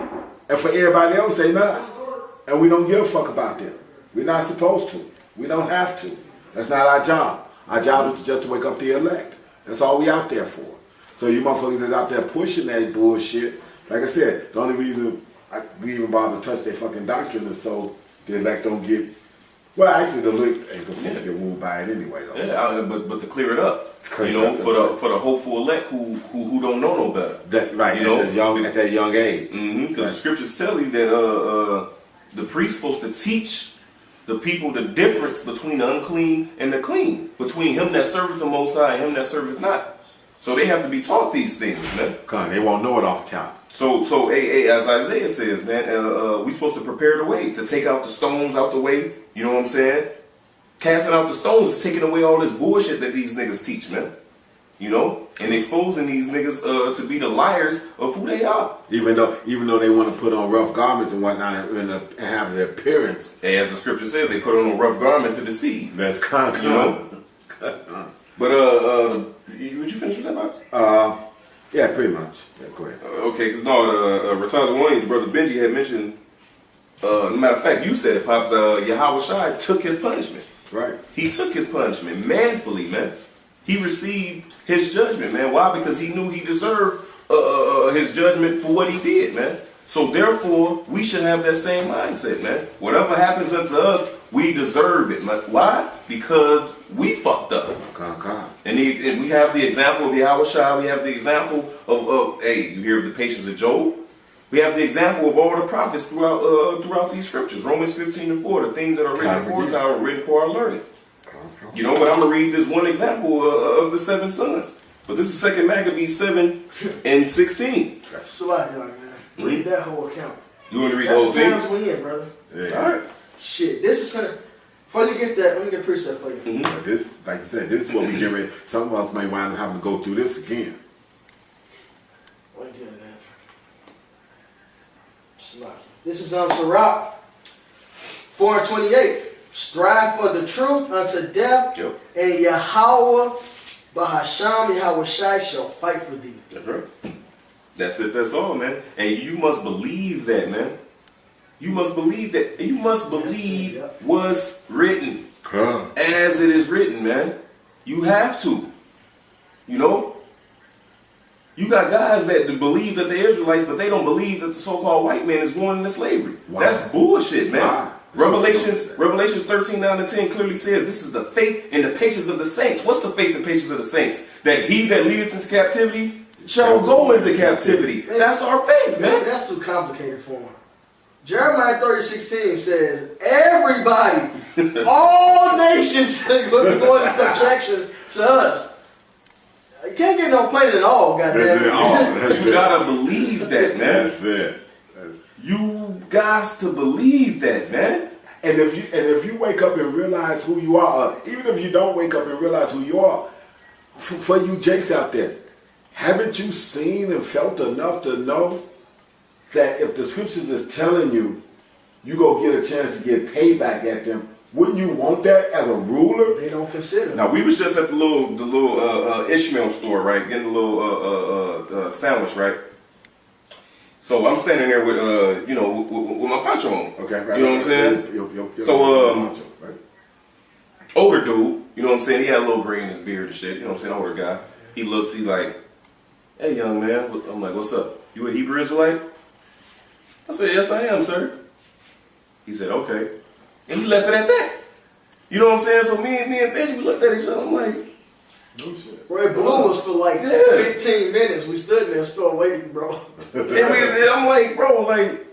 And for everybody else, they not. And we don't give a fuck about them. We're not supposed to. We don't have to. That's not our job. Our job is just to wake up the elect. That's all we out there for. So you motherfuckers that's out there pushing that bullshit, like I said, the only reason we even bother to touch their fucking doctrine is so the elect don't get, well, actually the elect ain't supposed to get wooed by it anyway, though. Yeah, but to clear it up, for the hopeful elect who don't know no better. At that young age. Because the scriptures tell you that the priest's supposed to teach the people the difference between the unclean and the clean, between him that serveth the Most High and him that serveth not. So they have to be taught these things, man. They won't know it off the top. So as Isaiah says, man, we supposed to prepare the way to take out the stones out the way. You know what I'm saying? Casting out the stones is taking away all this bullshit that these niggas teach, man. And exposing these niggas to be the liars of who they are. Even though they want to put on rough garments and whatnot and have the appearance. As the scripture says, they put on a rough garment to deceive. That's common. But would you finish with that, Bob? Yeah, pretty much. Yeah, go ahead. Okay, because Rataz Wayne, Brother Benji had mentioned. Matter of fact, you said it, Pops. Yahweh Shai took his punishment. Right. He took his punishment manfully, man. He received his judgment, man. Why? Because he knew he deserved his judgment for what he did, man. So therefore, we should have that same mindset, man. Whatever happens unto us, we deserve it. Man. Why? Because we fucked up. And we have the example of Yahweh Shai. We have the example of you hear of the patience of Job. We have the example of all the prophets throughout these scriptures. Romans 15:4, the things that are written for us are written for our learning. But I'm going to read this one example of the 7 sons. But this is 2 Maccabees 7:16. That's a lot, man. Read that whole account. You want to read the whole That's the thing? times we in, brother. Yeah. All right. Shit, this is gonna. Before you get that, let me get a precept for you. Mm-hmm. But this, like you said, this is what we get ready. Some of us may wind up having to go through this again. What you getting at? Slocky. This is Sirach 4:28. Strive for the truth unto death, Yep. and Yahweh, Bahasham, Yahweh Shai shall fight for thee. That's right. That's it. That's all, man. And you must believe that, man. You must believe that. And you must believe Yep. what's written Huh. as it is written, man. You have to. You know? You got guys that believe that they're Israelites, but they don't believe that the so-called white man is going into slavery. Why? That's bullshit, man. Why? Revelations 13:9-10 clearly says this is the faith and the patience of the saints. What's the faith and patience of the saints? That he that leadeth into captivity shall go into captivity. That's our faith, Man, man. that's too complicated for him. Jeremiah 30:16 says, everybody, all nations are going to go into subjection to us. You can't get no planet at all, That's goddamn. it. Oh, that's You it. gotta believe that, man. That's it. You got to believe that, man. And if you wake up and realize who you are, even if you don't wake up and realize who you are, for you Jakes out there, haven't you seen and felt enough to know that if the scriptures is telling you you go get a chance to get payback at them, wouldn't you want that as a ruler? They don't consider. Now we was just at the little Ishmael store, right? Getting a little sandwich, right? So I'm standing there with with my poncho on. Okay, right. You know what I'm saying? Yo, So, right? Older dude, you know what I'm saying? He had a little gray in his beard and shit. You know what I'm saying? Older guy. He looks. He's like, "Hey, young man." I'm like, "What's up? You a Hebrew Israelite?" I said, "Yes, I am, sir." He said, "Okay," and he left it at that. You know what I'm saying? So me and Benji, we looked at each other. I'm like, No shit. Bro, it blew us for like Yeah. 15 minutes. We stood in the store waiting, bro. I'm like, bro, like,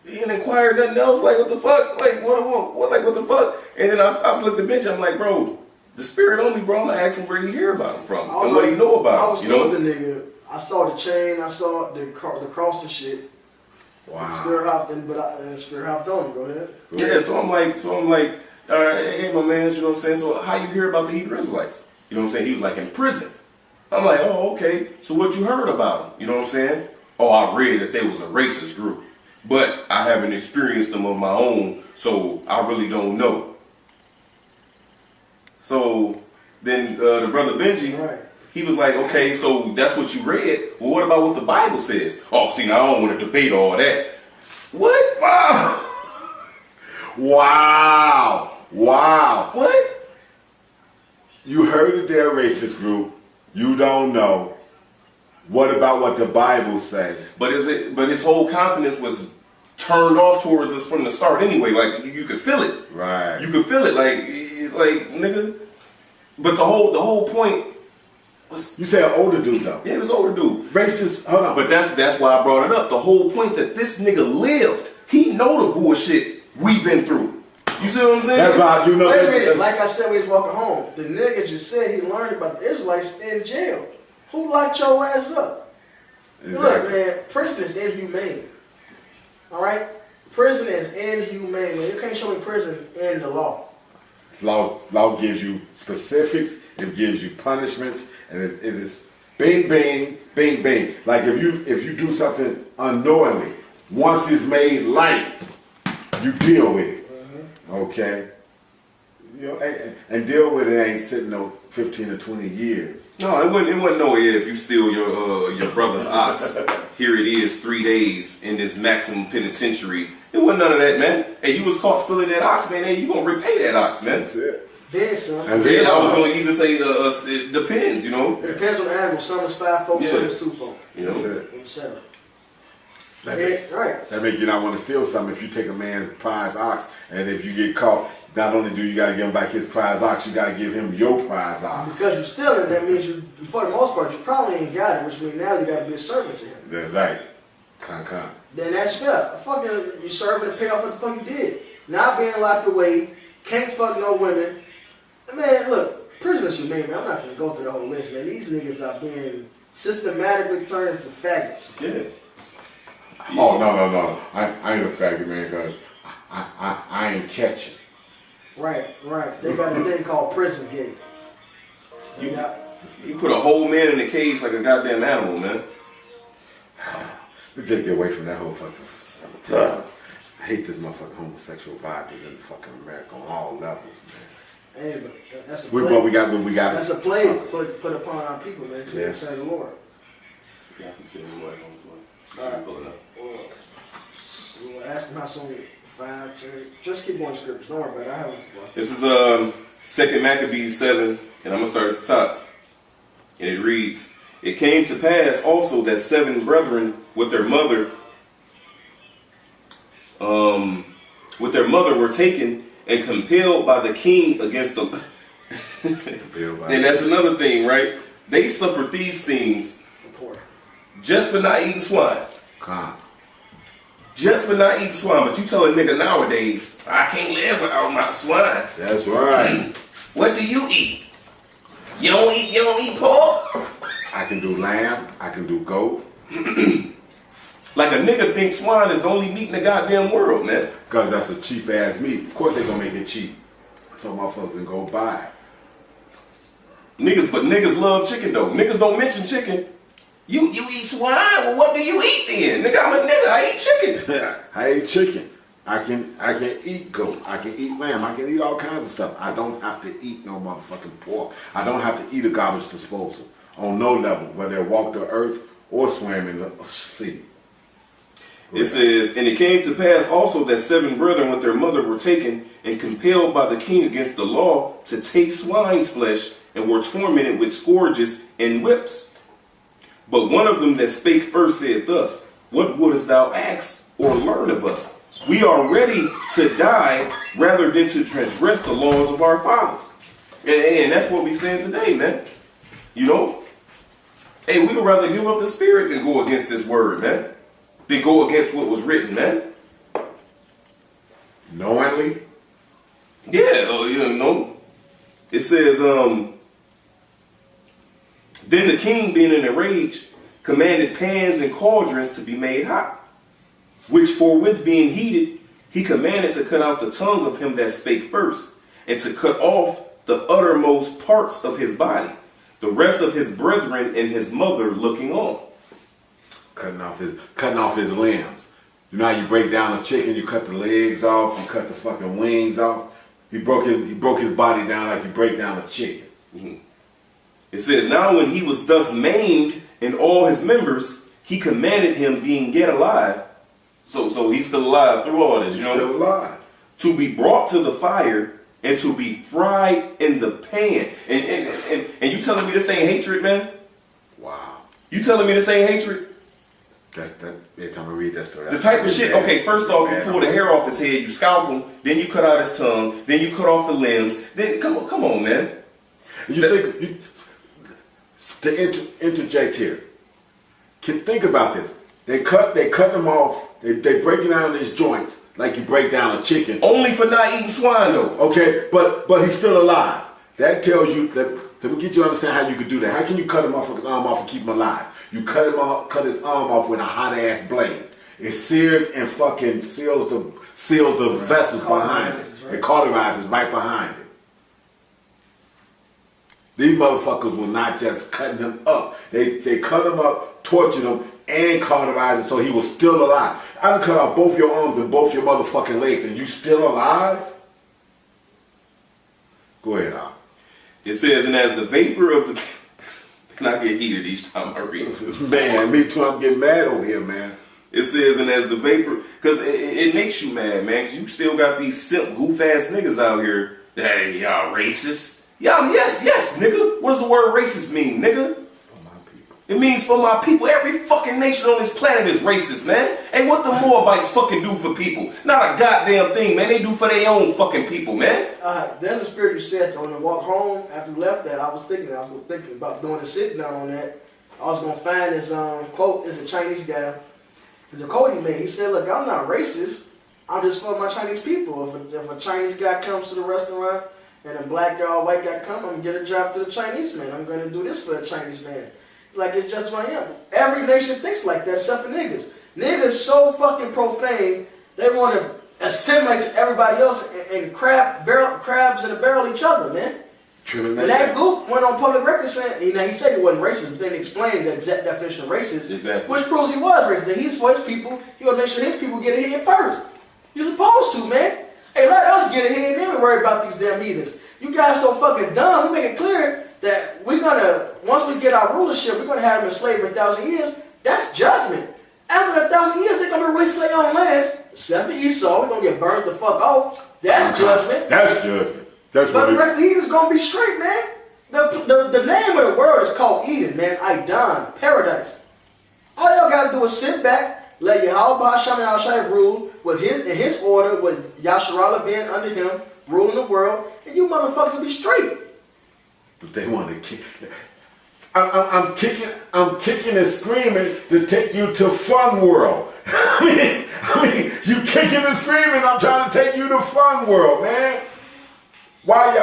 he didn't inquire nothing else. Like, what the fuck? Like, what the fuck? And then I looked at Benji. I'm like, bro, the spirit only, bro. I'm gonna ask him where he hear about him from and what he know I about was him. You know? with the nigga. I saw the chain. I saw the cross and shit. Wow. Spirit hopped in, but Spirit hopped on. Go ahead. Yeah. So I'm like, all right, hey, my man. You know what I'm saying? So how you hear about the Hebrew Israelites? You know what I'm saying? He was like in prison. I'm like, oh, okay. So what you heard about him? You know what I'm saying? Oh, I read that they was a racist group, but I haven't experienced them on my own, so I really don't know. So then the brother Benji, Right. he was like, okay, so that's what you read. Well, what about what the Bible says? Oh, see, now I don't want to debate all that. What? Wow. Wow. Wow. What? You heard that they're a racist group. You don't know. What about what the Bible say? But his whole countenance was turned off towards us from the start anyway. Like you could feel it. Right. You could feel it, like nigga. But the whole point was, You say an older dude though. yeah, it was older dude. Racist. Hold on. But that's why I brought it up. The whole point that this nigga lived. He know the bullshit we've been through. You see what I'm saying? That's why you know. Wait a that- minute. Like I said when he was walking home, the nigga just said he learned about the Israelites in jail. Who locked your ass up? Look, Exactly. man, prison is inhumane. All right? Prison is inhumane, man. You can't show me prison in the law. Law gives you specifics. It gives you punishments, and it is bing, bing, bing, bing. Like if you do something unknowingly, once it's made light, you deal with it. Okay. You know, and deal with it ain't sitting no 15 or 20 years. No, it wasn't no if you steal your brother's ox. Here it is, 3 days in this maximum penitentiary. It wasn't none of that, man. Hey, you was caught stealing that ox, man. Hey, you gonna repay that ox, man. That's it. Then, son. And Yeah, then I was some. gonna either say it depends, you know. It depends on the animal. Some is 5 folk, some Yeah. is 2 folk. You That's know. it. And 7. That Yeah, make, right. that make you not want to steal something if you take a man's prize ox, and if you get caught, not only do you got to give him back his prize ox, you got to give him your prize ox. Because you're stealing, that means you, for the most part, you probably ain't got it, which means now you got to be a servant to him. That's right. Con. Then that's fair. Fucking, you serving to pay off what the fuck you did. Not being locked away, can't fuck no women. Man, look, prisoners humane, man. I'm not gonna go through the whole list, man. These niggas are being systematically turned into faggots. Yeah. Oh, no. I ain't a faggot, man, because I ain't catching. Right. They got a thing called prison gate. You put a whole man in a cage like a goddamn animal, man. Let's just get away from that whole fucking. I hate this motherfucking homosexual vibe that's in fucking America on all levels, man. Hey, but that's a What plague. we got. That's a plague put upon our people, man. Because they serve the Lord. Yeah, I can see the Lord on the All right. pull it up. We'll ask them how soon 5, 10. Just keep going scriptures. Don't worry about it. I have it. This is 2 Maccabees 7, and I'm gonna start at the top. And it reads, "It came to pass also that 7 brethren with their mother were taken and compelled by the king against the." And that's another thing, right? They suffered these things just for not eating swine. Just for not eating swine. But you tell a nigga nowadays, I can't live without my swine. That's right. What do you eat? You don't eat pork? I can do lamb. I can do goat. Like a nigga thinks swine is the only meat in the goddamn world, man. Because that's a cheap ass meat. Of course they gonna make it cheap. So motherfuckers can go buy it. Niggas love chicken though. Niggas don't mention chicken. You eat swine? Well, what do you eat then? Nigga, I'm a nigga. I eat chicken. I eat chicken. I can eat goat. I can eat lamb. I can eat all kinds of stuff. I don't have to eat no motherfucking pork. I don't have to eat a garbage disposal on no level, whether it walk the earth or swam in the sea. It says, "And it came to pass also that 7 brethren with their mother were taken and compelled by the king against the law to take swine's flesh, and were tormented with scourges and whips. But one of them that spake first said thus, What wouldest thou ask or learn of us? We are ready to die rather than to transgress the laws of our fathers." And that's what we saying today, man. You know? Hey, we would rather give up the spirit than go against this word, man. Than go against what was written, man. Knowingly? Yeah, you know. It says, Then the king, being in a rage, commanded pans and cauldrons to be made hot, which forthwith being heated, he commanded to cut out the tongue of him that spake first, and to cut off the uttermost parts of his body, the rest of his brethren and his mother looking on. Cutting off his limbs. You know how you break down a chicken, you cut the legs off, you cut the fucking wings off. He broke his body down like you break down a chicken. Mm-hmm. It says, Now when he was thus maimed in all his members, he commanded him, being yet alive, so he's still alive through all this, you know, still alive, to be brought to the fire and to be fried in the pan. And you telling me this ain't hatred, man? Wow. You telling me this ain't hatred? That every time I read that story. The type of shit, okay, first off, you pull the hair off his head, you scalp him, then you cut out his tongue, then you cut off the limbs, then, come on, man. To interject here, think about this. They cut them off, they break down these joints like you break down a chicken. Only for not eating swine, though. Okay, but he's still alive. That tells you, that will get you to understand how you could do that. How can you cut him off, his arm off, and keep him alive? You cut his arm off with a hot ass blade. It sears and fucking seals the vessels behind it. Right. It cauterizes right behind it. These motherfuckers will not just cut him up. They cut him up, tortured him, and cauterized it so he was still alive. I done cut off both your arms and both your motherfucking legs, and you still alive? Go ahead, Al. It says, and as the vapor of the... And I get heated each time I read this. Man, me too. I'm getting mad over here, man. It says, and as the vapor... Because it makes you mad, man. Because you still got these simp, goof-ass niggas out here. Hey, y'all racist. Y'all, yes, nigga. What does the word racist mean, nigga? It means for my people. Every fucking nation on this planet is racist, man. Hey, what the Moabites fucking do for people? Not a goddamn thing, man. They do for their own fucking people, man. There's a spirit you said on the walk home after we left that. I was thinking about doing a sit down on that. I was gonna find this quote. It's a Chinese guy. It's a quote he made. He said, "Look, I'm not racist. I'm just for my Chinese people. If a Chinese guy comes to the restaurant and a black guy or white guy come, I'm gonna get a job to the Chinese man. I'm gonna do this for a Chinese man." Like, it's just who I am. Every nation thinks like that, except for niggas. Niggas so fucking profane, they want to assimilate to everybody else and crabs in a barrel each other, man. Trimming And that group went on public record saying, he said he wasn't racist, but then he explained the exact definition of racist, Exactly. which proves he was racist. And he's for his people, he would make sure his people get ahead first. You're supposed to, man. Hey, let us get ahead and then we worry about these damn heathens. You guys so fucking dumb. We make it clear that we're gonna, once we get our rulership, we're gonna have them enslaved for 1,000 years. That's judgment. After 1,000 years, they're gonna be released to their own lands. Except for Esau, we're gonna get burned the fuck off. That's judgment. That's judgment. That's But what the rest of the heathen's gonna be straight, man. The name of the world is called Eden, man. Idan, paradise. All y'all gotta do is sit back, let Yahweh Hashem and Al-Shai rule with in his order, with Yasharallah being under him, ruling the world, and you motherfuckers will be straight. But they want to kick. I'm kicking and screaming to take you to Fun World. I mean, you kicking and screaming. I'm trying to take you to Fun World, man. Why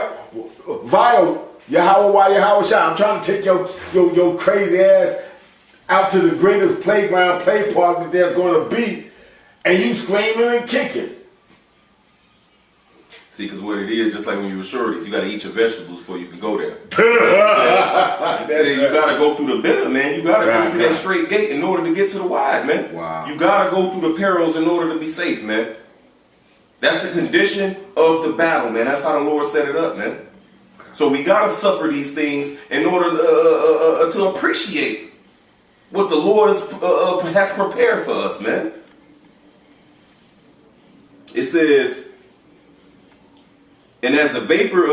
Yahweh Shai? I'm trying to take your crazy ass out to the greatest playground, play park that there's going to be, and you screaming and kicking. See, because what it is, just like when you were shorties, you got to eat your vegetables before you can go there. You got to go through the bitter, man. You got to go through that straight gate in order to get to the wide, man. Wow. You got to go through the perils in order to be safe, man. That's the condition of the battle, man. That's how the Lord set it up, man. So we got to suffer these things in order to appreciate what the Lord has prepared for us, man. It says, and as the vapor,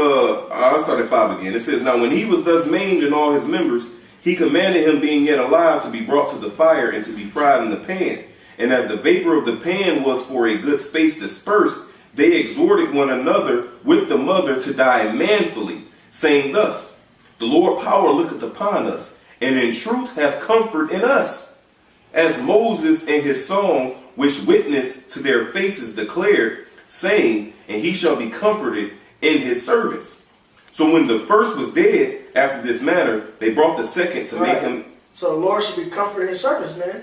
I'll start at 5 again. It says, now when he was thus maimed in all his members, he commanded him, being yet alive, to be brought to the fire and to be fried in the pan. And as the vapor of the pan was for a good space dispersed, they exhorted one another with the mother to die manfully, saying thus, the Lord power looketh upon us, and in truth hath comfort in us. As Moses in his song, which witnessed to their faces, declared, saying, and he shall be comforted in his servants. So when the first was dead, after this manner, they brought the second to make him. So the Lord should be comforting his servants, man.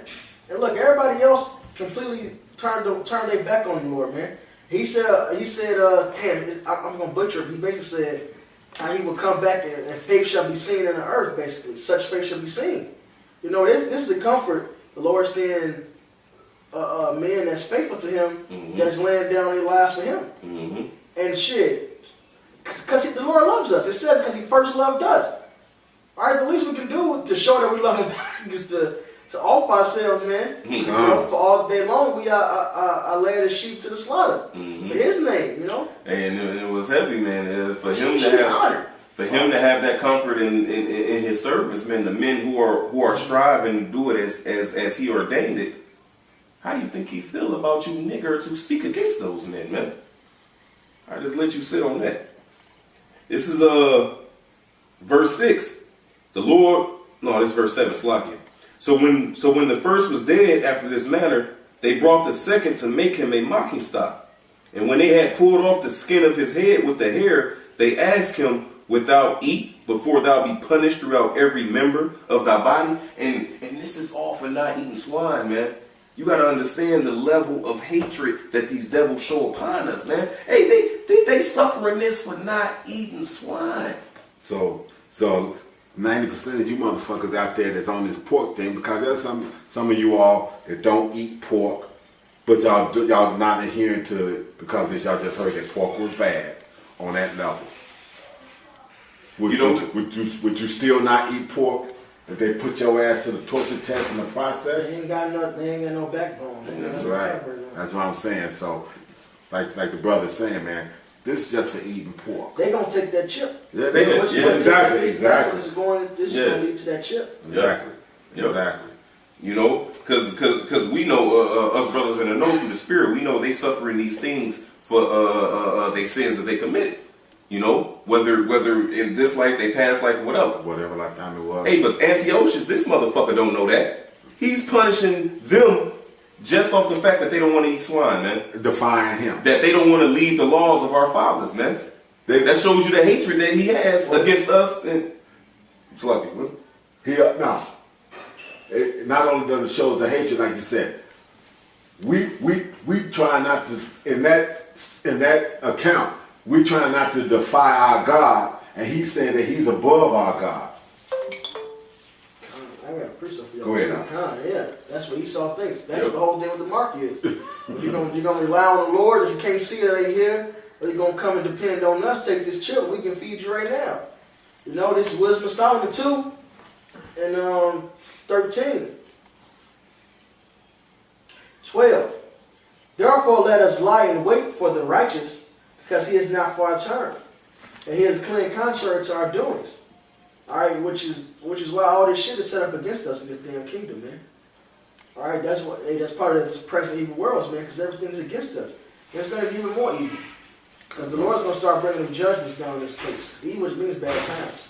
And look, everybody else completely turned their back on the Lord, man. He said, damn, I'm gonna butcher it. He basically said how he will come back and faith shall be seen in the earth, basically. Such faith shall be seen. You know, this is the comfort the Lord saying, men that's faithful to him, that's laying down their lives for him. And shit, because the Lord loves us. It said because he first loved us. All right, the least we can do to show that we love him back is to offer ourselves, man. You know, for all day long, we are laying the sheep to the slaughter. For his name, you know. And it was heavy, man. For him to have that comfort in his service, man. The men who are striving to do it as he ordained it. How you think he feel about you niggers who speak against those men, man? I just let you sit on that. This is verse 6. This is verse 7, Slakia. So when the first was dead after this manner, they brought the second to make him a mocking stock. And when they had pulled off the skin of his head with the hair, they asked him, wilt thou eat before thou be punished throughout every member of thy body? And this is all for not eating swine, man. You got to understand the level of hatred that these devils show upon us, man. Hey, they suffering this for not eating swine. So 90% of you motherfuckers out there that's on this pork thing, because there's some of you all that don't eat pork, but y'all not adhering to it because y'all just heard that pork was bad on that level. Would you still not eat pork if they put your ass to the torture test in the process? They ain't got no backbone. That's right. That's what I'm saying. So, like the brother's saying, man, this is just for eating pork. They gonna take that chip. Yeah, exactly. This is going to lead to that chip. Exactly. You know, because we know us brothers in the know through the spirit, we know they suffering these things for their sins that they committed. You know, whether in this life, they past life, or whatever lifetime it was. Hey, but Antiochus, this motherfucker don't know that. He's punishing them just off the fact that they don't want to eat swine, man. Defying him. That they don't want to leave the laws of our fathers, man. That shows you the hatred that he has against us. And it's lucky, man. Not only does it show the hatred, like you said, we try not to in that account. We try not to defy our God, and He's saying that He's above our God. I got a precept for y'all. Go ahead. Yeah, that's what Esau thinks. That's what the whole thing with the mark is. You're gonna rely on the Lord. If you can't see it ain't here, or you're gonna come and depend on us. Take this children. We can feed you right now. You know, this is Wisdom of Solomon 2 and 13. 12. Therefore let us lie in wait for the righteous, because he is not far turned, and he is clean contrary to our doings. Alright, which is why all this shit is set up against us in this damn kingdom, man. Alright, that's part of this present evil world, man, because everything is against us. And it's going to be even more evil. Because the Lord's going to start bringing them judgments down in this place. Evil means bad times.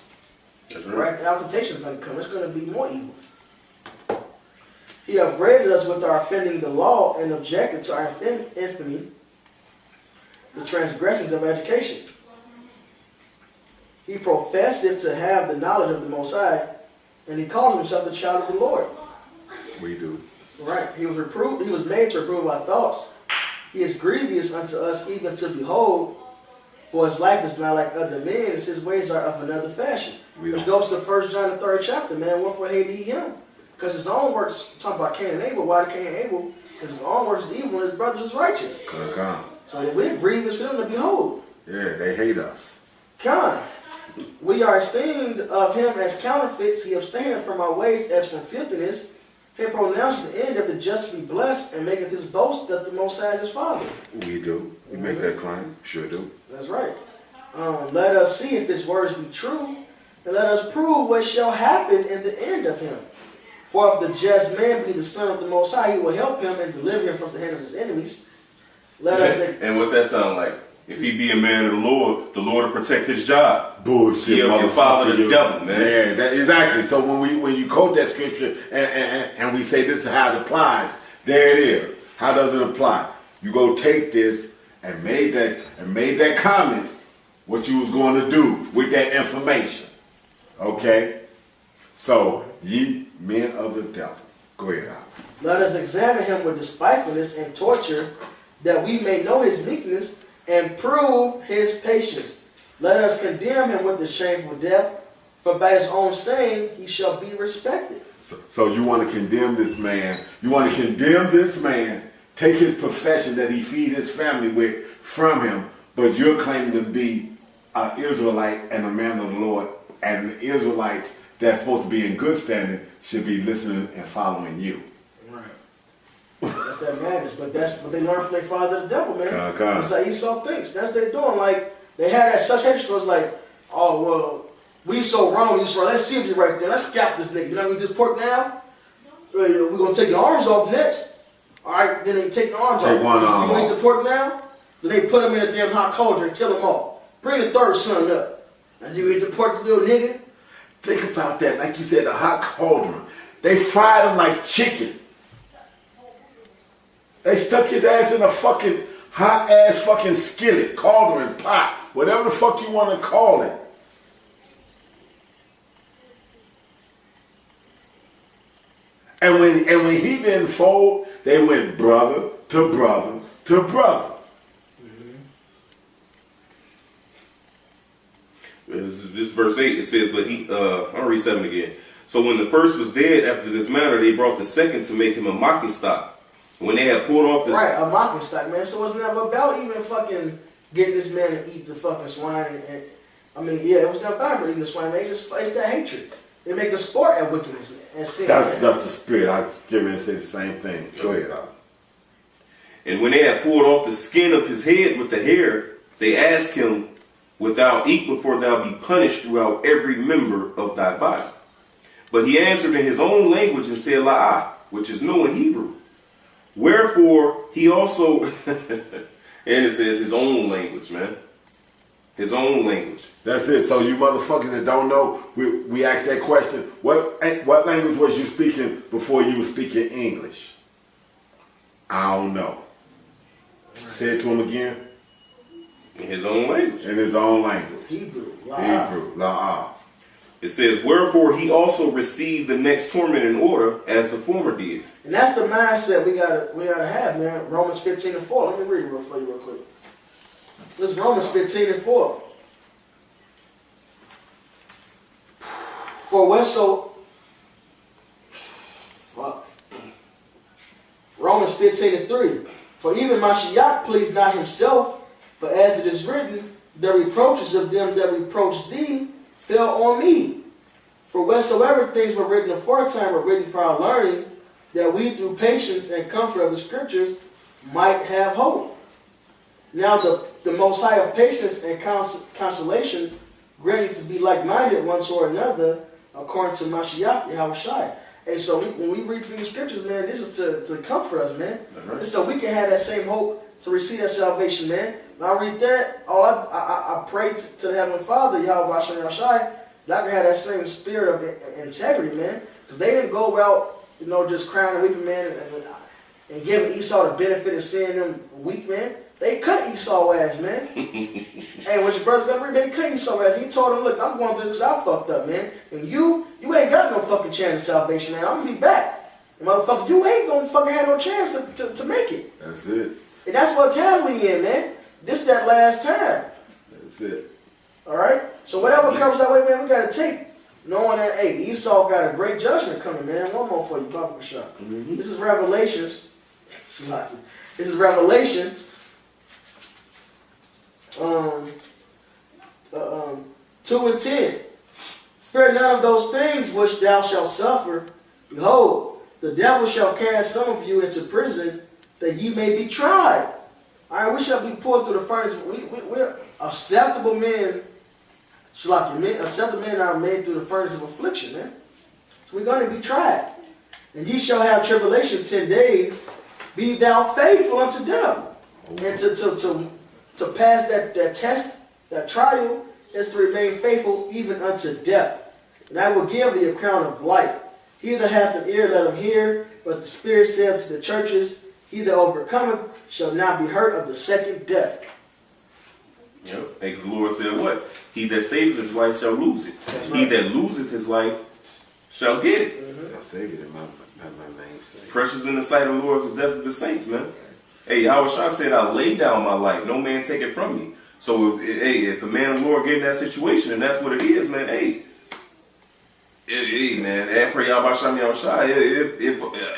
That's Right? The temptation is going to come. It's going to be more evil. He upbraided us with our offending the law and objected to our infamy, the transgressions of education. He professed to have the knowledge of the Most High, and he called himself the child of the Lord. We do. Right. He was reproved. He was made to reprove our thoughts. He is grievous unto us, even to behold. For his life is not like other men, and his ways are of another fashion. Which goes to 1 John the 3rd chapter, man. Wherefore hated he him? Because his own works, talking about Cain and Abel. Why did Cain and Abel? Because his own works is evil and his brothers was righteous. So we're grievous for them to behold. Yeah, they hate us. Con. We are esteemed of him as counterfeits. He abstaineth from our ways as from filthiness. He pronounced the end of the just to be blessed, and maketh his boast that the Most High is his Father. We do. We make that claim. Sure do. That's right. Let us see if his words be true, and let us prove what shall happen in the end of him. For if the just man be the son of the Most High, he will help him and deliver him from the hand of his enemies. And what that sound like? If he be a man of the Lord will protect his job. Bullshit, He'll motherfucker. follow the devil, man. Yeah, exactly. So when you quote that scripture and we say this is how it applies, there it is. How does it apply? You go take this and made that comment what you was going to do with that information. Okay? So, ye men of the devil. Go ahead, Al. Let us examine him with despitefulness and torture, that we may know his meekness and prove his patience. Let us condemn him with the shameful death, for by his own saying he shall be respected. So you want to condemn this man. You want to condemn this man, take his profession that he feed his family with from him, but you're claiming to be an Israelite and a man of the Lord, and the Israelites that's supposed to be in good standing should be listening and following you. Right. That's that madness, but that's what they learned from their father, the devil, man. That's how Esau thinks. That's what they're doing. Like, they had that such hatred, so it's like, oh, well, we so wrong, Esau. Let's see if you're right there. Let's scalp this nigga. You know what I mean? This pork now? We're going to take your arms off next. All right, then they take the arms off. Take one arm You off. eat the pork now? Then they put him in a damn hot cauldron and kill him all. Bring the third son up. And you eat the pork, little nigga? Think about that. Like you said, the hot cauldron. They fried him like chicken. They stuck his ass in a fucking hot ass fucking skillet, cauldron, pot, whatever the fuck you want to call it. And when he didn't fold, they went brother to brother to brother. This verse 8, it says, but he, I'll read 7 again. So when the first was dead after this manner, they brought the second to make him a mocking stock. When they had pulled off the... Right, a mocking stock, man. So it's never about even fucking getting this man to eat the fucking swine. And I mean, yeah, it was never about eating the swine, man. It's that hatred. They make a sport at wickedness and sin. That's the spirit. I was getting ready to say the same thing. Go ahead, Al. And when they had pulled off the skin of his head with the hair, they asked him, wilt thou eat before thou be punished throughout every member of thy body? But he answered in his own language and said, La'ah, which is no in Hebrew. Wherefore he also, and it says his own language, man. His own language. That's it. So you motherfuckers that don't know, we asked that question. What language was you speaking before you were speaking English? I don't know. Say it to him again. In his own language. In his own language. Hebrew. Hebrew. La'ah. It says, wherefore he also received the next torment in order as the former did. And that's the mindset we gotta have, man. Romans 15:4. Let me read it for you real quick. This is Romans 15:4. For Romans 15:3. For even Mashiach pleased not himself, but as it is written, the reproaches of them that reproached thee fell on me. For whatsoever things were written aforetime were written for our learning, that we through patience and comfort of the scriptures might have hope. Now the Most High of patience and consolation granted to be like-minded one toward another, according to Mashiach Yahushua. And so when we read through the scriptures, man, this is to comfort us, man. Right. And so we can have that same hope to receive that salvation, man. When I read that, I pray to the Heavenly Father, Yahweh Hashem Yahushua, that I can have that same spirit of integrity, man. Because they didn't go out, just crying and weeping, man, and giving Esau the benefit of seeing them weak, man. They cut Esau ass, man. Hey, when your brother's gonna read, they cut Esau ass. He told him, look, I'm going through this because I fucked up, man. And you ain't got no fucking chance of salvation, man. I'm gonna be back. And motherfucker, you ain't gonna fucking have no chance to make it. That's it. And that's what time we in, man. This that last time. That's it. Alright? So whatever comes that way, man, we gotta take. Knowing that, hey, Esau got a great judgment coming, man. One more for you, Papa Bashar. This is Revelations. This is Revelation. 2:10. Fear none of those things which thou shalt suffer. Behold, the devil shall cast some of you into prison, that ye may be tried. All right, we shall be poured through the furnace. We're acceptable men. Acceptable men are made through the furnace of affliction, man. So we're going to be tried. And ye shall have tribulation 10 days. Be thou faithful unto death. And to pass that test, that trial, is to remain faithful even unto death. And I will give thee a crown of life. He that hath an ear, let him hear. But the Spirit said to the churches, he that overcometh shall not be hurt of the second death. Yep. As the Lord said, what? He that saveth his life shall lose it. That's He right. that loseth his life shall get it. I saved it in my namesake. Precious in the sight of the Lord is the death of the saints, man. Hey, Yahushua said, I lay down my life. No man take it from me. So, if a man of the Lord get in that situation, and that's what it is, man, hey, man, I pray Yahushua,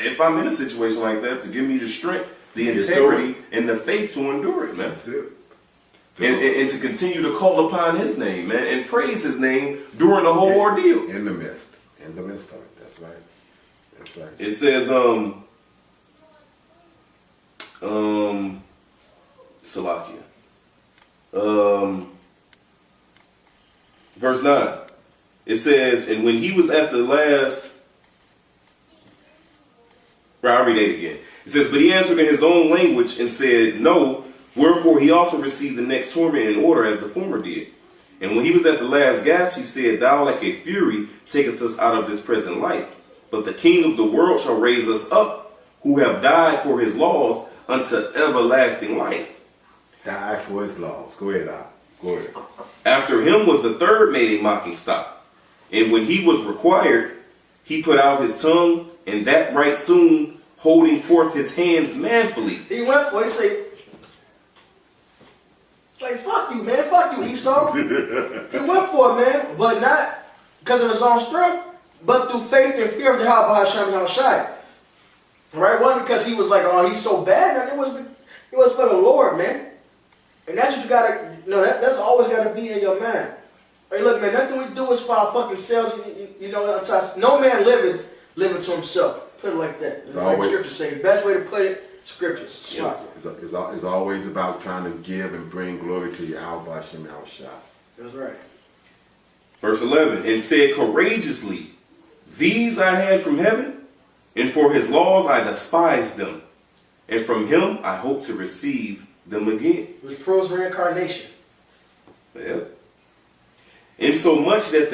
if I'm in a situation like that, to give me the strength, the integrity, and the faith to endure it, man. That's it. And to continue to call upon his name, man, and praise his name during the whole ordeal. In the midst of it. That's right. That's right. It says, Salakia. Verse 9. It says, and when he was at the last, I'll read it again. It says, but he answered in his own language and said, no, wherefore he also received the next torment in order as the former did. And when he was at the last gasp, he said, thou like a fury takest us out of this present life. But the King of the world shall raise us up, who have died for his laws unto everlasting life. Die for his laws. Go ahead, Al. Go ahead. After him was the third made a mocking stock. And when he was required, he put out his tongue, and that right soon, holding forth his hands manfully. He went for it. He said, like, fuck you, man. Fuck you, Esau. He went for it, man. But not because of his own strength, but through faith and fear of the Hashem Yahushua. Right? It wasn't because he was like, oh, he's so bad. Man. It was for the Lord, man. And that's what you gotta, that's always gotta be in your mind. Hey, look, man, nothing we do is for our fucking selves. No man liveth to himself. Put it like that. It's like scripture say. The best way to put it, scriptures. Yeah. It's always about trying to give and bring glory to Yahweh Hashem Yahushua. That's right. Verse 11, and said courageously, these I had from heaven, and for his laws I despised them, and from him I hope to receive them again. It was pro's reincarnation. Yep. Insomuch that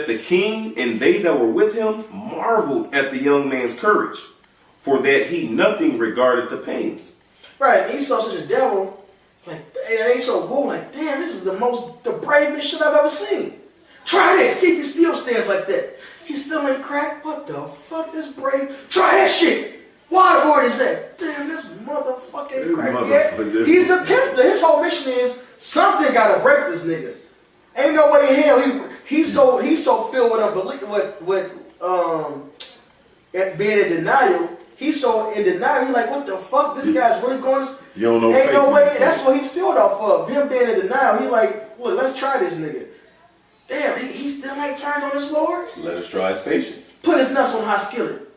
the king and they that were with him marveled at the young man's courage, for that he nothing regarded the pains. Right, Esau such a devil, like, they so woo, like, damn, this is the bravest shit I've ever seen. Try this. See if he still stands like that. He still ain't cracked. What the fuck? This brave. Try that shit. Waterboard is that? Damn, this motherfucking crackhead. He's the tempter. His whole mission is something gotta break this nigga. Ain't no way in hell he's so filled with unbelief with being in denial. He's so in denial. He's like, what the fuck? This guy's really going. You don't know. Ain't no way. That's what he's filled off of. Him being in denial. He like, look, let's try this nigga. Damn, he still ain't turned on his Lord. Let us try his patience. Put his nuts on hot skillet.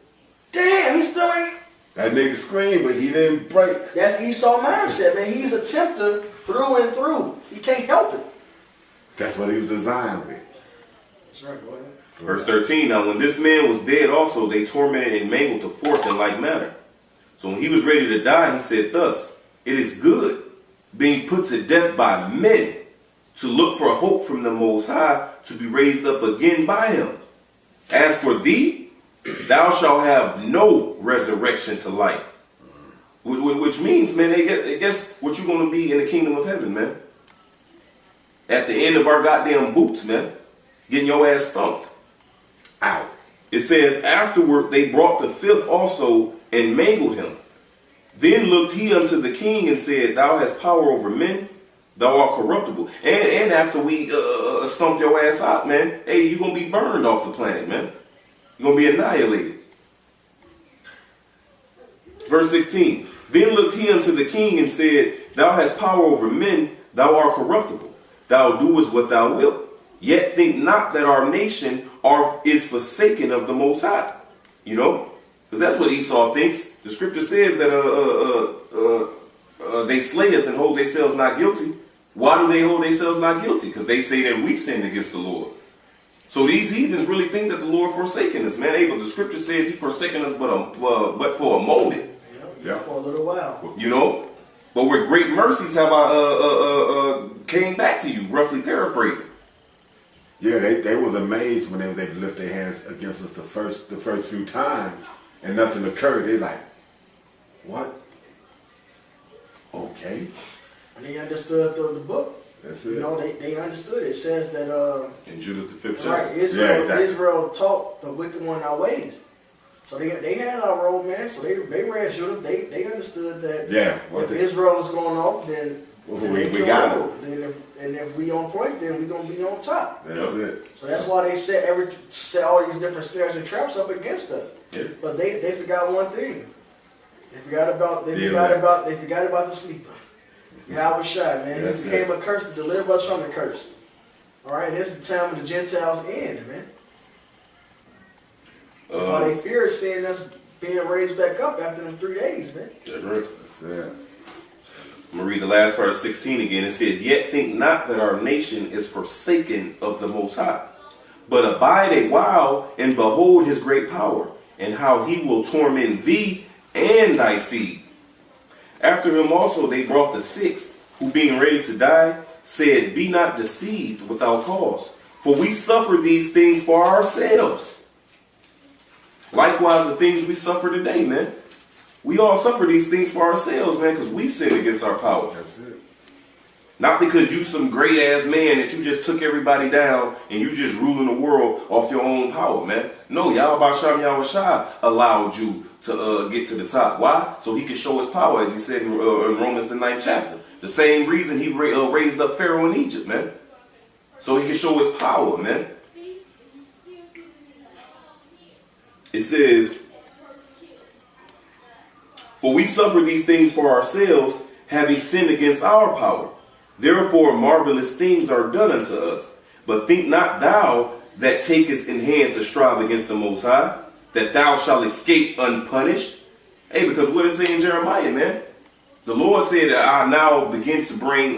Damn, he still ain't. That nigga screamed, but he didn't break. That's Esau mindset, man. He's a tempter through and through. He can't help it. That's what he was designed with. That's right, boy. Verse 13, now when this man was dead also, they tormented and mangled the fourth in like manner. So when he was ready to die, he said thus, it is good, being put to death by men, to look for hope from the Most High, to be raised up again by him. As for thee, thou shalt have no resurrection to life. Which means, man, guess what you're going to be in the kingdom of heaven, man. At the end of our goddamn boots, man. Getting your ass stomped. Out. It says, afterward they brought the fifth also and mangled him. Then looked he unto the king and said, thou hast power over men, thou art corruptible. And after we stomped your ass out, man, hey, you're going to be burned off the planet, man. You're going to be annihilated. Verse 16. Then looked he unto the king and said, thou hast power over men, thou art corruptible. Thou doest what thou wilt. Yet think not that our nation is forsaken of the Most High. You know? Because that's what Esau thinks. The scripture says that they slay us and hold themselves not guilty. Why do they hold themselves not guilty? Because they say that we sinned against the Lord. So these heathens really think that the Lord forsaken us, man. Hey, but the scripture says he forsaken us but for a moment. Yeah, for a little while. You know? But with great mercies have I came back to you, roughly paraphrasing. Yeah, they was amazed when they was able to lift their hands against us the first few times and nothing occurred. They like, what? Okay. And they understood the book. That's it. You know, they understood it. It says that In Judith the 5th right, chapter. Israel taught the wicked one our ways. So they had our road, man. So they read Judith. They understood that if Israel was going off, then we got it. And if we on point, then we're gonna be on top. That's it. So that's why they set all these different snares and traps up against us. Yeah. But they forgot one thing. They forgot about the sleeper. Yahweh Shai, man. He became a curse to deliver us from the curse. All right, this is the time of the Gentiles end, man. That's why they fear seeing us being raised back up after them 3 days, man. That's right. That's it. I'm going to read the last part of 16 again. It says, yet think not that our nation is forsaken of the Most High, but abide a while and behold his great power, and how he will torment thee and thy seed. After him also they brought the sixth, who being ready to die, said, be not deceived without cause, for we suffer these things for ourselves. Likewise, the things we suffer today, man. We all suffer these things for ourselves, man, because we sin against our power. That's it. Not because you some great ass man that you just took everybody down and you just ruling the world off your own power, man. No, Yahweh Shem Yahweh Shai allowed you to get to the top. Why? So he could show his power, as he said in Romans the 9th chapter. The same reason he raised up Pharaoh in Egypt, man. So he could show his power, man. It says, for we suffer these things for ourselves, having sinned against our power. Therefore marvelous things are done unto us. But think not thou that takest in hand to strive against the Most High, that thou shalt escape unpunished. Hey, because what it say in Jeremiah, man? The Lord said that I now begin to bring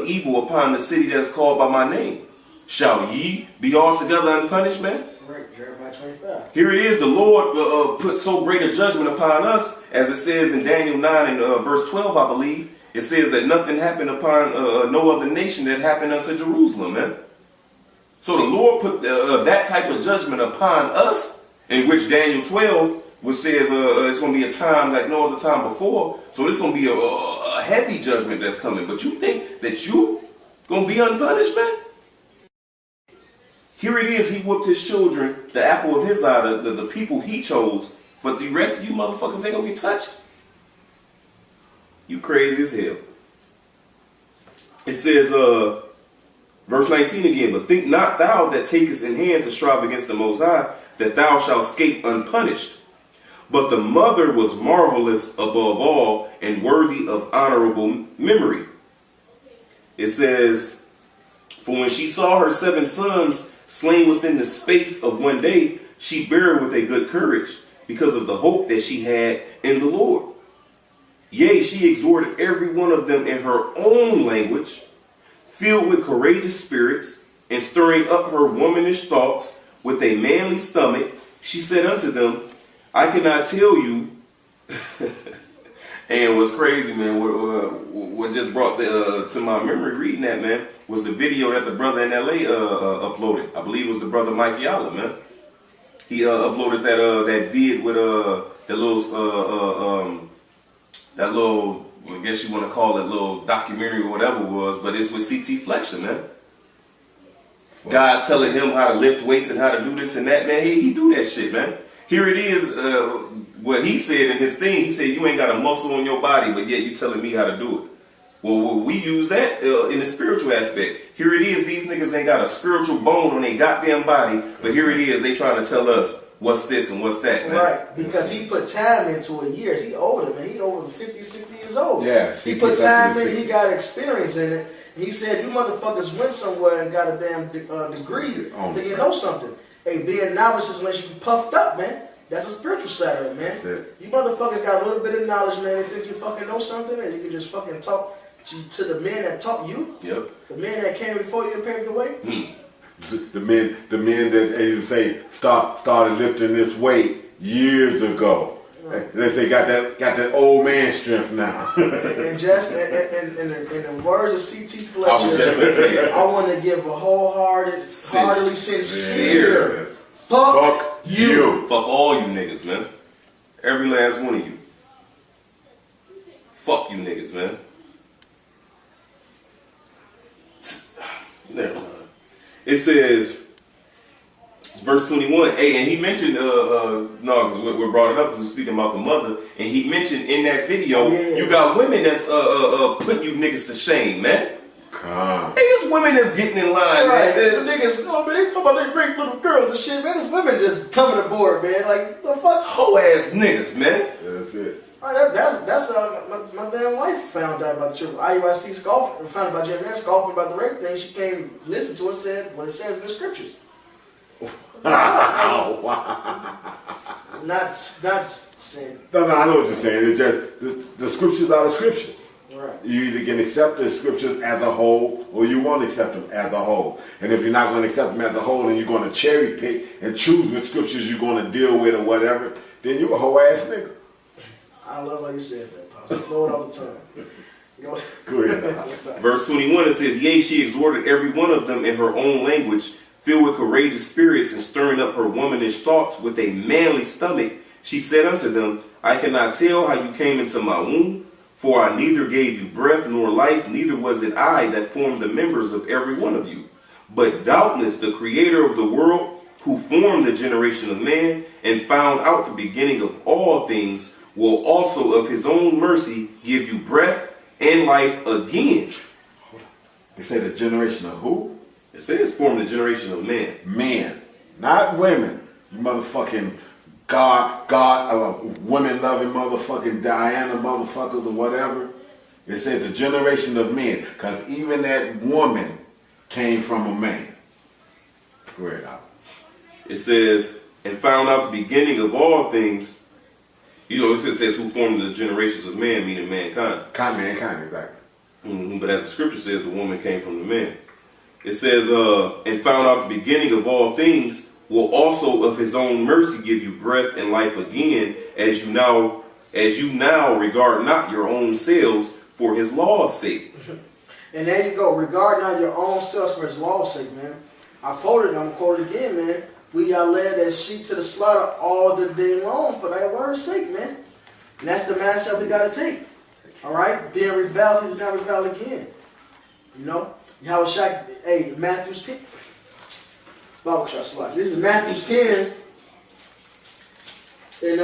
evil upon the city that is called by my name. Shall ye be altogether unpunished, man? Right, Jeremiah 25. Here it is, the Lord put so great a judgment upon us, as it says in Daniel 9 and verse 12, I believe. It says that nothing happened upon no other nation that happened unto Jerusalem, man. So the Lord put that type of judgment upon us, in which Daniel 12 which says it's going to be a time like no other time before. So it's going to be a heavy judgment that's coming. But you think that you going to be unpunished, man? Here it is, he whooped his children, the apple of his eye, the people he chose, but the rest of you motherfuckers ain't gonna be touched. You crazy as hell. It says, verse 19 again, but think not thou that takest in hand to strive against the Most High, that thou shalt escape unpunished. But the mother was marvelous above all and worthy of honorable memory. It says, for when she saw her 7 sons slain within the space of one day, she bare with a good courage, because of the hope that she had in the Lord. Yea, she exhorted every one of them in her own language, filled with courageous spirits, and stirring up her womanish thoughts with a manly stomach, she said unto them, I cannot tell you. And what's crazy, man, what just brought to my memory reading that, man, was the video that the brother in LA uploaded. I believe it was the brother Mike Yalla, man. He uploaded that vid with that little, I guess you want to call it little documentary or whatever it was, but it's with CT Fletcher, man. Guys telling him how to lift weights and how to do this and that, man. He do that shit, man. Here it is, what he said in his thing. He said, you ain't got a muscle on your body, but yet you telling me how to do it. Well, we use that in the spiritual aspect. Here it is, these niggas ain't got a spiritual bone on their goddamn body, but here it is, they trying to tell us what's this and what's that, man. Right, because he put time into it years. He older, man. He over 50, 60 years old. Yeah, he put time in, he got experience in it. And he said, you motherfuckers went somewhere and got a damn degree, then you know something. Hey, being novices unless you be puffed up, man. That's a spiritual side of it, man. That's it. You motherfuckers got a little bit of knowledge, man, and think you fucking know something, and you can just fucking talk to the men that taught you. Yep. The men that came before you and paved the way. The men that, as you say, started lifting this weight years ago. Right. They say got that old man strength now. and just in the words of CT Fletcher, I was just gonna say it. I want to give a wholehearted, heartily sincere. Fuck you. Fuck all you niggas, man. Every last one of you. Fuck you niggas, man. Never mind. It says, verse 21. Hey, and he mentioned, no, because we brought it up because we're speaking about the mother, and he mentioned in that video, you got women that's putting you niggas to shame, man. Hey, it's women that's getting in line, right, man. The niggas, no, man, they talking about they great little girls and shit, man. It's women just coming aboard, man. Like, the fuck? Hoe ass niggas, man. That's it. That's my damn wife found out about the truth. IUIC scoffing, found out about Jim Man scoffing about the rape thing. She came, listened to it, said, well, it says in the scriptures. Wow. Not saying. No, I know what you're saying. It's just the scriptures are the scriptures. Right. You either can accept the scriptures as a whole, or you won't accept them as a whole. And if you're not going to accept them as a whole, and you're going to cherry pick and choose which scriptures you're going to deal with or whatever, then you're a whole ass nigga. I love how you said that, Pops. I flow it all the time. Go ahead. Verse 21, it says, yea, she exhorted every one of them in her own language, filled with courageous spirits, and stirring up her womanish thoughts with a manly stomach. She said unto them, I cannot tell how you came into my womb, for I neither gave you breath nor life, neither was it I that formed the members of every one of you. But doubtless the creator of the world, who formed the generation of man, and found out the beginning of all things, will also of his own mercy give you breath and life again. They say the generation of who? It says form the generation of man. Men, not women. You motherfucking women-loving motherfucking Diana motherfuckers or whatever. It says the generation of men, because even that woman came from a man. Go ahead, Al. It says, and found out the beginning of all things. You know, it says who formed the generations of man, meaning mankind. Mankind, exactly. But as the scripture says, the woman came from the man. It says, and found out the beginning of all things, will also of his own mercy give you breath and life again, as you now regard not your own selves for his law's sake. And there you go, regard not your own selves for his law's sake, man. I quoted, I'm going to quote it again, man. We are led as sheep to the slaughter all the day long for thy word's sake, man. And that's the mindset we got to take. All right? Being reviled, he's not reviled again. You know? Yahweh Shai, hey, Matthew's 10. Bible shot slide. This is Matthew 10. And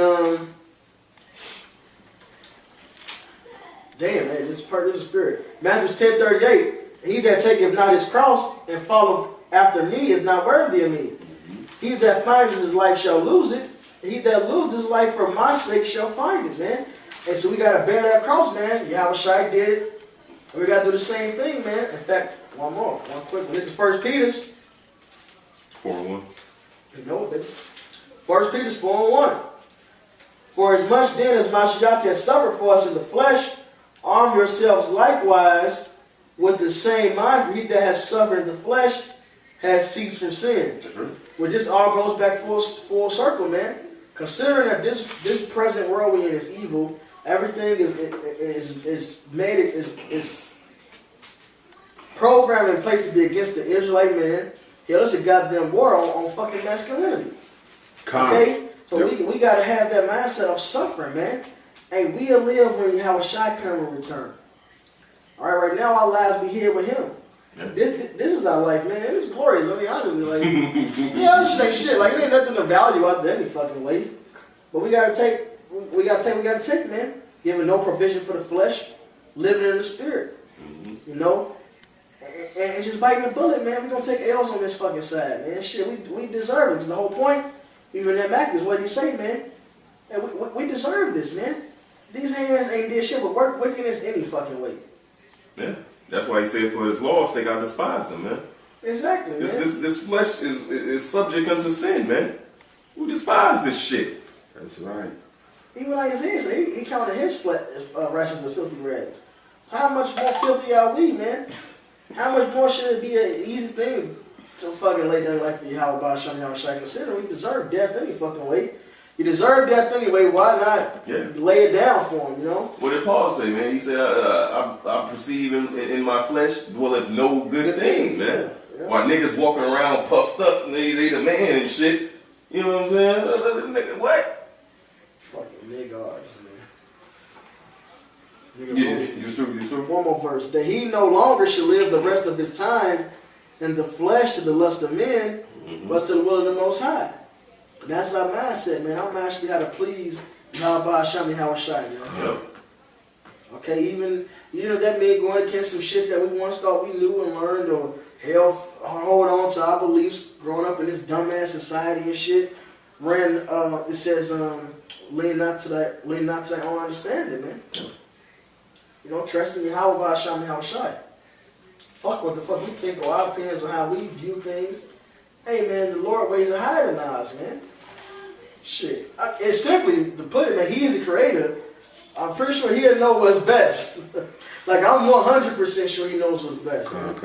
damn man, this is spirit. Matthew 10:38. He that taketh not his cross and follow after me is not worthy of me. He that finds his life shall lose it. And he that loses his life for my sake shall find it, man. And so we gotta bear that cross, man. Yahweh Shai did it. And we gotta do the same thing, man. In fact, one quick one. This is 1 Peter's 4:1. You know it, baby. 1 Peter 4:1. For as much then as Mashiach has suffered for us in the flesh, arm yourselves likewise with the same mind, for he that has suffered in the flesh has ceased from sin. Well, this all goes back full circle, man. Considering that this present world we're in is evil, everything is programmed in place to be against the Israelite man. Yeah, it's a goddamn war on fucking masculinity. Okay? So we gotta have that mindset of suffering, man. And we'll live when Yahweh Shai come and return. Alright, right now our lives be here with him. Yeah. This is our life, man. It's glorious. I mean, honestly, like, yeah, this shit ain't shit. Like, there ain't nothing to value out there any fucking way. But we gotta take, man. Giving no provision for the flesh, living in the spirit. You know? And just biting the bullet, man. We're gonna take L's on this fucking side, man. Shit, we deserve it. Because the whole point, even that Mac is what you say, man. And we deserve this, man. These hands ain't did shit but work wickedness any fucking way. Yeah. That's why he said, for his law's sake, I despise them, man. Exactly, man. This flesh is subject unto sin, man. We despise this shit. That's right. Even like Isaiah said, he counted his righteousness as filthy rags. How much more filthy are we, man? How much more should it be an easy thing to fucking lay down your life for Yahweh Ba'asham Yahweh Shai? Considering we deserve death any fucking way. You deserve death anyway, why not lay it down for him, you know? What did Paul say, man? He said, I perceive in my flesh dwelleth no good thing, man. Yeah. While niggas walking around puffed up, and they the man and shit. You know what I'm saying? Nigga, what? Fucking niggards, man. Yeah, you through. One more verse. That he no longer should live the rest of his time in the flesh to the lust of men, but to the will of the Most High. That's our mindset, man. Our mindset be how to please Yahweh Shami Hawashai, you know? Yep. Okay, even that means going against some shit that we once thought we knew and learned, or hell, hold on to our beliefs, growing up in this dumbass society and shit. It says, lean not to thy own understanding, man. You know, trust in Yahweh Shami Hawashai. Fuck what the fuck we think, or our opinions, or how we view things. Hey man, the Lord ways are higher than ours, man. Shit. It's simply to put it, man, he is the creator. I'm pretty sure he'll know what's best. Like, I'm 100% sure he knows what's best, man.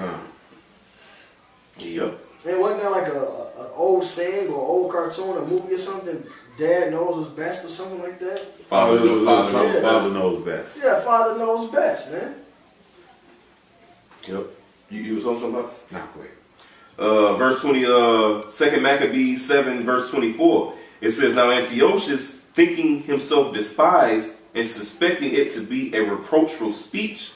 Yep. Man, wasn't that like an old saying or old cartoon, a movie or something? Dad knows what's best or something like that? Father knows best. Yeah, Father knows best, man. Yep. You was on something about? Not quick. Verse 20, 2 Maccabees 7, verse 24. It says, now Antiochus, thinking himself despised and suspecting it to be a reproachful speech,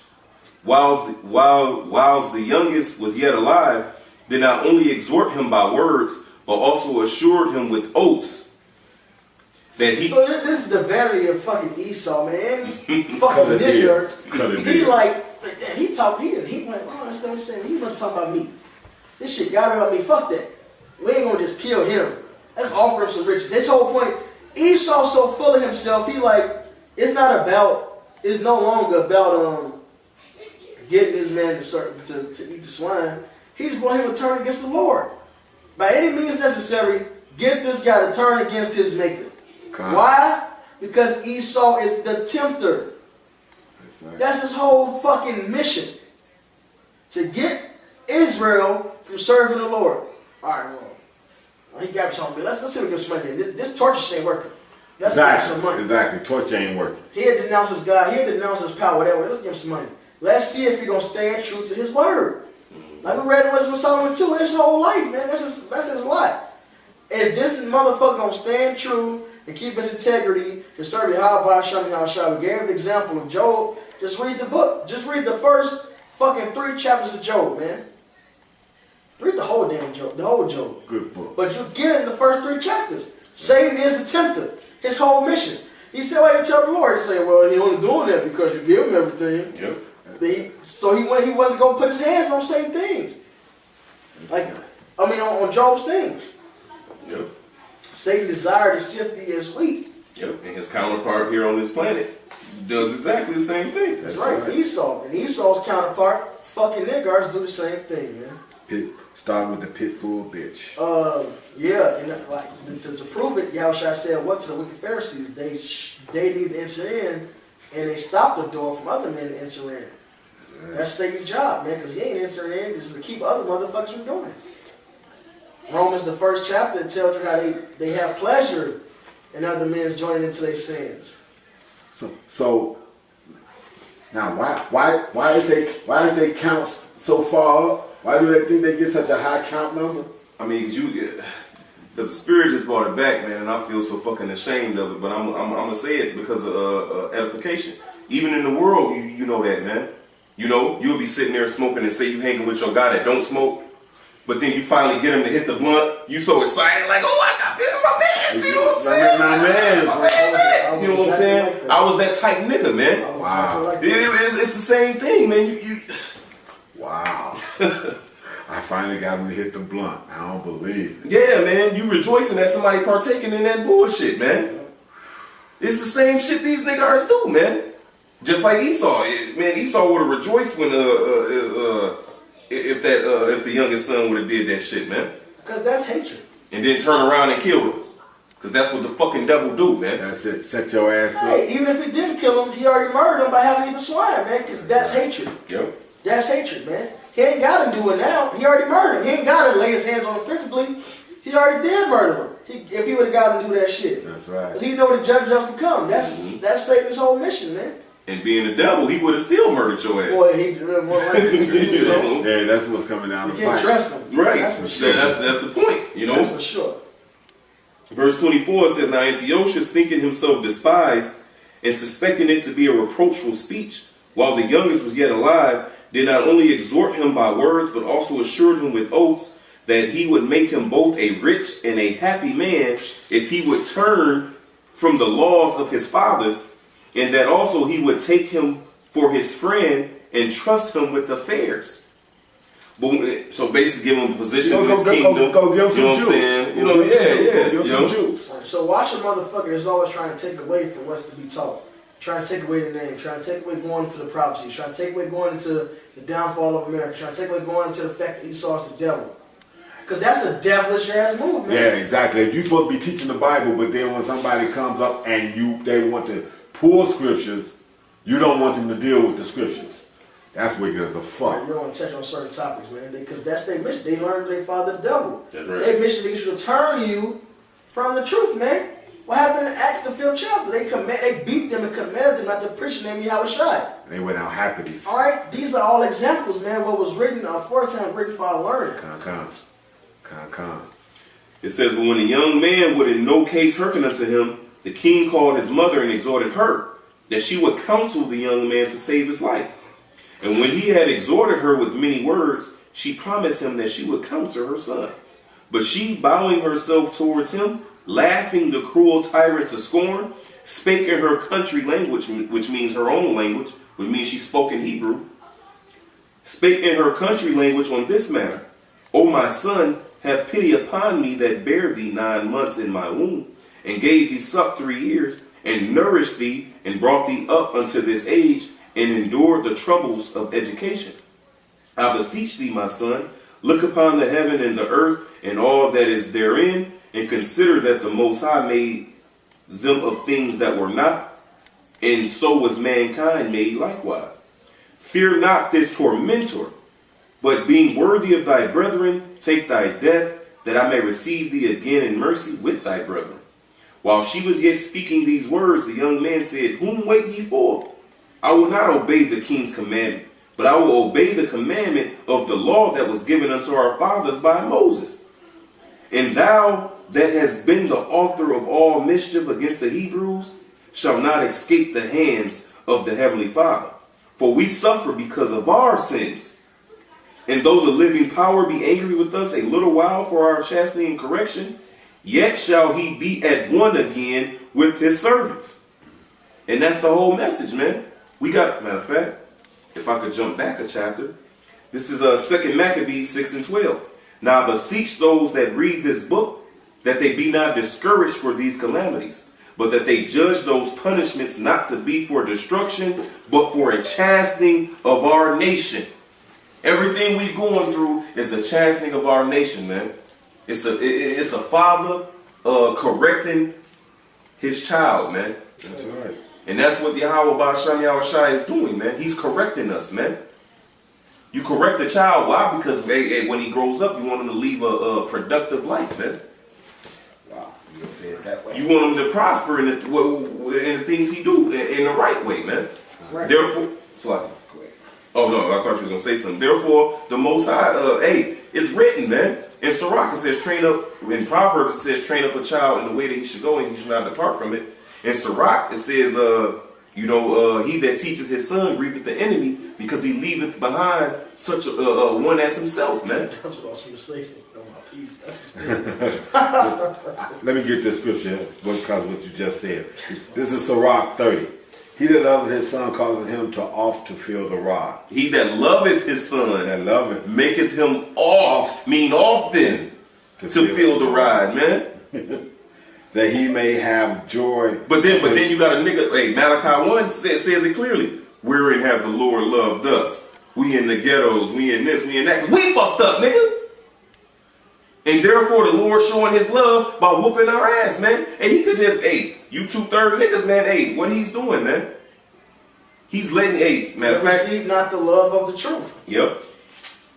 whilst the youngest was yet alive, did not only exhort him by words, but also assured him with oaths that he... So this is the vanity of fucking Esau, man. He's fucking ignorant. He went, oh, that's what I'm saying. He must talk about me. This shit got about me. Fuck that. We ain't gonna just kill him. Let's offer him some riches. His whole point, Esau's so full of himself, he like, it's no longer about getting this man to eat the swine. He just want him to turn against the Lord. By any means necessary, get this guy to turn against his maker. Why? Because Esau is the tempter. That's right. That's his whole fucking mission. To get Israel from serving the Lord. Alright, well, he got something. Let's see what gives some money. This torture shit ain't working. Let's give him some money. Exactly. Torture ain't working. He had denounced his God. He had denounced his power that way. Let's give him some money. Let's see if he's going to stand true to his word. Like we read in Wisdom of Solomon 2. That's his whole life, man. That's his life. Is this motherfucker going to stand true and keep his integrity to serve Yahweh Shami Hawashai? We gave the example of Job. Just read the book. Just read the first fucking 3 chapters of Job, man. Read the whole damn Job, the whole Job. Good book. But you get it in the first 3 chapters. Satan is the tempter. His whole mission. He said, "Why you tell the Lord?" He said, "Well, he only doing that because you give him everything." Yep. So he wasn't going to put his hands on same things. Like, I mean, on Job's things. Yep. Satan desired to sift thee as wheat. Yep. And his counterpart here on this planet does exactly the same thing. That's right. Esau. And Esau's counterpart, fucking niggards, do the same thing, man. Start with the pit bull bitch. Yeah, and like to prove it, Yahushua said what to the wicked Pharisees? They need to enter in, and they stopped the door from other men to enter in. That's Satan's job, man, because he ain't entering in just to keep other motherfuckers from doing it. Romans, the 1st chapter, it tells you how they have pleasure in other men's joining into their sins. So now why is they count so far up? Why do they think they get such a high count number? I mean, because the spirit just brought it back, man, and I feel so fucking ashamed of it. But I'm gonna say it because of edification. Even in the world, you know that, man. You know, you'll be sitting there smoking and say you hanging with your guy that don't smoke, but then you finally get him to hit the blunt. You so excited, like, oh, I got my man. See what I'm saying? My man. You know what I'm saying? I was that type nigga, man. Wow. It's the same thing, man. You Wow. I finally got him to hit the blunt. I don't believe it. Yeah, man. You rejoicing that somebody partaking in that bullshit, man. It's the same shit these niggas do, man. Just like Esau. Man, Esau would have rejoiced when if the youngest son would have did that shit, man. Because that's hatred. And then turn around and kill him. Because that's what the fucking devil do, man. That's it. Set your ass up. Hey, even if he didn't kill him, he already murdered him by having the swine, man, because that's hatred. Yep. That's hatred, man. He ain't got to do it now. He already murdered him. He ain't got to lay his hands on him physically. He already did murder him. If he would have got him to do that shit. That's right. Because he know the judge has to come. That's Satan's whole mission, man. And being the devil, he would have still murdered your ass. Boy, he more likely, you know. Yeah, that's what's coming down the You can't pipe. trust him. Right. That's for sure. That's the point, you know. That's for sure. Verse 24 says, "Now Antiochus, thinking himself despised, and suspecting it to be a reproachful speech, while the youngest was yet alive, did not only exhort him by words, but also assured him with oaths that he would make him both a rich and a happy man if he would turn from the laws of his fathers, and that also he would take him for his friend and trust him with affairs." So basically give him a position in his kingdom. Go give You know some what I'm saying? You know, Give you some know. juice. So watch a motherfucker that's always trying to take away from what's to be taught. Trying to take away the name. Trying to take away going into the prophecy. Trying to take away going into the downfall of America. Trying to take away going into the fact that Esau's the devil. Because that's a devilish ass move, man. Yeah, exactly. If you're supposed to be teaching the Bible, but then when somebody comes up and they want to pull scriptures, you don't want them to deal with the scriptures. That's wicked as a fuck. You don't want to touch on certain topics, man, because that's their mission. They learned they father the devil. That's right. Their mission is to turn you from the truth, man. What happened in Acts the 5th chapter? They beat them and commanded them not to preach the name of Yahushua. They went out happy. All right, these are all examples, man. What was written aforetime, written for our learning. Come. It says, "But when the young man would in no case hearken unto him, the king called his mother and exhorted her, that she would counsel the young man to save his life. And when he had exhorted her with many words, she promised him that she would counsel her son. But she, bowing herself towards him, laughing the cruel tyrant to scorn, spake in her country language," which means her own language, which means she spoke in Hebrew, "spake in her country language on this manner: O my son, have pity upon me that bare thee 9 months in my womb, and gave thee suck 3 years, and nourished thee, and brought thee up unto this age, and endured the troubles of education. I beseech thee, my son, look upon the heaven and the earth, and all that is therein, and consider that the Most High made them of things that were not, and so was mankind made likewise. Fear not this tormentor, but being worthy of thy brethren, take thy death, that I may receive thee again in mercy with thy brethren." While she was yet speaking these words, the young man said, "Whom wait ye for? I will not obey the king's commandment, but I will obey the commandment of the law that was given unto our fathers by Moses. And thou that hast been the author of all mischief against the Hebrews shall not escape the hands of the heavenly Father. For we suffer because of our sins. And though the living power be angry with us a little while for our chastening and correction, yet shall he be at one again with his servants. And that's the whole message, man. We got, matter of fact, if I could jump back a chapter, this is 2 Maccabees 6 and 12. Now I beseech those that read this book, that they be not discouraged for these calamities, but that they judge those punishments not to be for destruction, but for a chastening of our nation. Everything we're going through is a chastening of our nation, man. It's a father correcting his child, man. That's right. And that's what Yahweh Ba'asham Yahushai is doing, man. He's correcting us, man. You correct a child, why? Because when he grows up, you want him to leave a productive life, man. Wow, you gonna say it that way. You want him to prosper in the things he do in the right way, man. Right. Therefore, oh no, I thought you was gonna say something. Therefore, the Most High, it's written, man. In Sirach it says, train up. In Proverbs it says, train up a child in the way that he should go, and he should not depart from it. In Sirach it says, he that teacheth his son grieveth the enemy, because he leaveth behind such a one as himself, man. That's what I was going to say. Oh, my peace. Let me get this scripture because of what you just said. This is Sirach 30. He that loveth his son causes him to oft to feel the rod. He that loveth his son That loveth maketh him often to feel the rod, man. that he may have joy. But then you got a nigga. Hey, Malachi 1 says it clearly. Wherein has the Lord loved us? We in the ghettos. We in this. We in that. Cause we fucked up, nigga. And therefore the Lord showing his love by whooping our ass, man. And he could just, you 2/3 niggas, man. What he's doing, man? He's letting, matter of fact, receive not the love of the truth. Yep.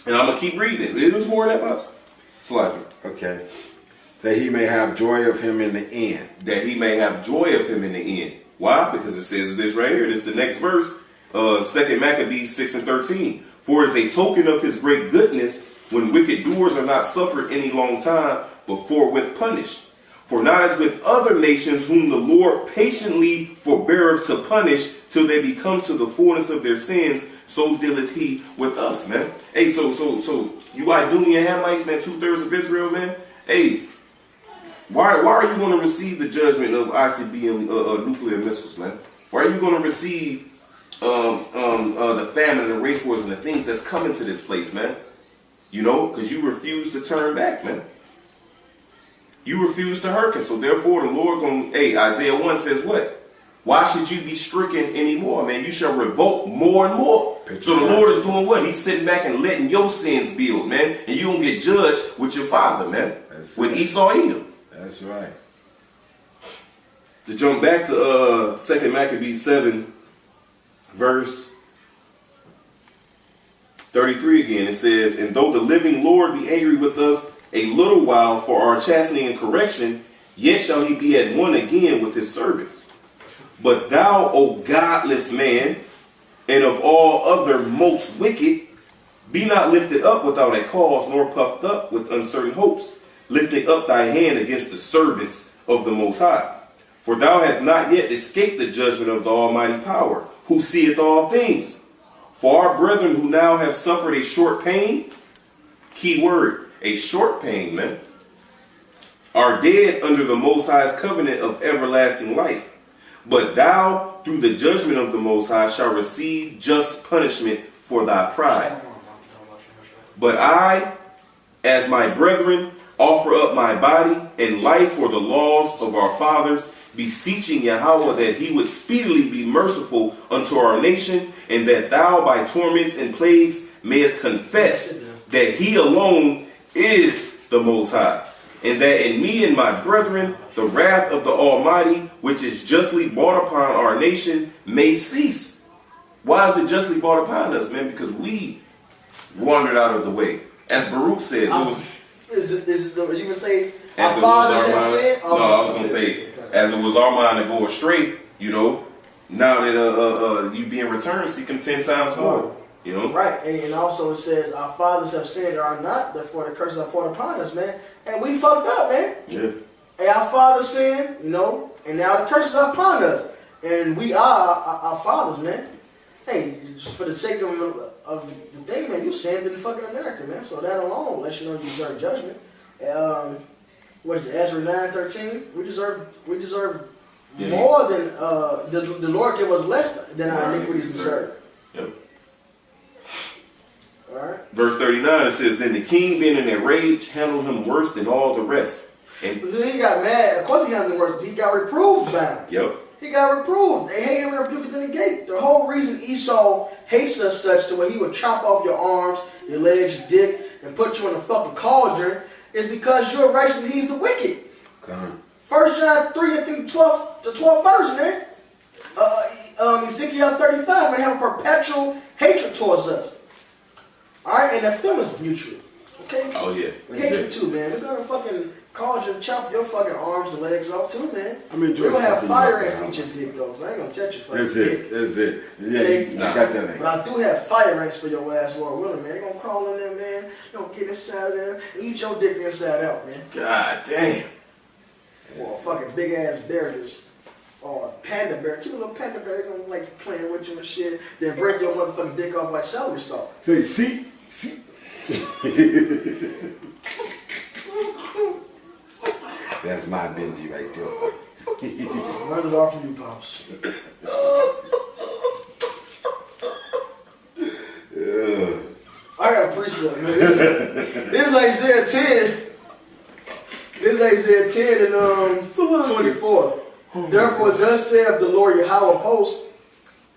And I'm gonna keep reading this. It was more than that, box. Slide. Okay. That he may have joy of him in the end. That he may have joy of him in the end. Why? Because it says this right here. This is the next verse. 2 Maccabees 6 and 13. For it is a token of his great goodness when wicked doers are not suffered any long time, but forthwith punished. For not as with other nations whom the Lord patiently forbeareth to punish till they become to the fullness of their sins, so dealeth he with us, man. Hey, so you Idumean Hamites, man, 2/3 of Israel, man. Hey, why are you going to receive the judgment of ICBM nuclear missiles, man? Why are you going to receive the famine and the race wars and the things that's coming to this place, man? You know, because you refuse to turn back, man. You refuse to hearken. So therefore the Lord Isaiah 1 says what? Why should you be stricken anymore, man? You shall revolt more and more. So the Lord is doing what? He's sitting back and letting your sins build, man. And you don't get judged with your father, man. With Esau Edom. That's right. To jump back to 2 Maccabees 7, verse 33 again, it says, and though the living Lord be angry with us a little while for our chastening and correction, yet shall he be at one again with his servants. But thou, O godless man, and of all other most wicked, be not lifted up without a cause, nor puffed up with uncertain hopes, lifting up thy hand against the servants of the Most High. For thou hast not yet escaped the judgment of the Almighty Power, who seeth all things. For our brethren who now have suffered a short pain, key word, a short pain, man, are dead under the Most High's covenant of everlasting life. But thou, through the judgment of the Most High, shalt receive just punishment for thy pride. But I, as my brethren, offer up my body and life for the laws of our fathers, beseeching Yahweh that he would speedily be merciful unto our nation, and that thou by torments and plagues mayest confess that he alone is the Most High, and that in me and my brethren the wrath of the Almighty, which is justly brought upon our nation, may cease. Why is it justly brought upon us, man? Because we wandered out of the way. As Baruch says, it was... You would say our fathers have sinned? No, I was going to say, as it was our mind to go astray, you know, now that you being returned, seek him 10 times more. You know? Right, and also it says our fathers have sinned or are not, therefore the curses are poured upon us, man. And we fucked up, man. Yeah. And our fathers sinned, you know, and now the curses are upon us. And we are our fathers, man. hey, for the sake of the thing, man, you sinned in fucking America, man. So that alone lets you know you deserve judgment. What is it, Ezra 9:13? We deserve more than the Lord gave us less than our iniquities deserve. Yep. All right. Verse 39, it says, then the king, being in a rage, handled him worse than all the rest. And He got mad. Of course he got the worst. He got reproved by him. yep. He got reproved. They hate him and rebuked in the gate. The whole reason Esau hates us such to where he would chop off your arms, your legs, your dick, and put you in a fucking cauldron is because you're righteous and he's the wicked. Come on. 1 John 3, I think 12 verse, man. Ezekiel 35, man, have a perpetual hatred towards us. Alright, and that feeling's mutual. Okay? Oh, yeah. Hatred too, man. We're gonna fucking cause you and chop your fucking arms and legs off too, man. I'm enjoying We're gonna have something fire you ants know. eat your dick, though, 'cause I ain't gonna touch your fucking That's dick. it. That's it. Yeah, Okay? you got that thing. But I do have fire ants for your ass, Lord willing, man. They gonna crawl in there, man. They gonna get inside of there and eat your dick inside out, man. God damn. Or a fucking big ass bear just, or a panda bear. Cute little panda bear, they gonna like playing with you and shit. Then break your motherfucking dick off like celery stalk. Say, see. That's my Benji right there. Learn it all from you, pops. I got a precept, man. This is Isaiah 10. This is Isaiah 10 and 24. Therefore, thus saith the Lord Yahweh of hosts,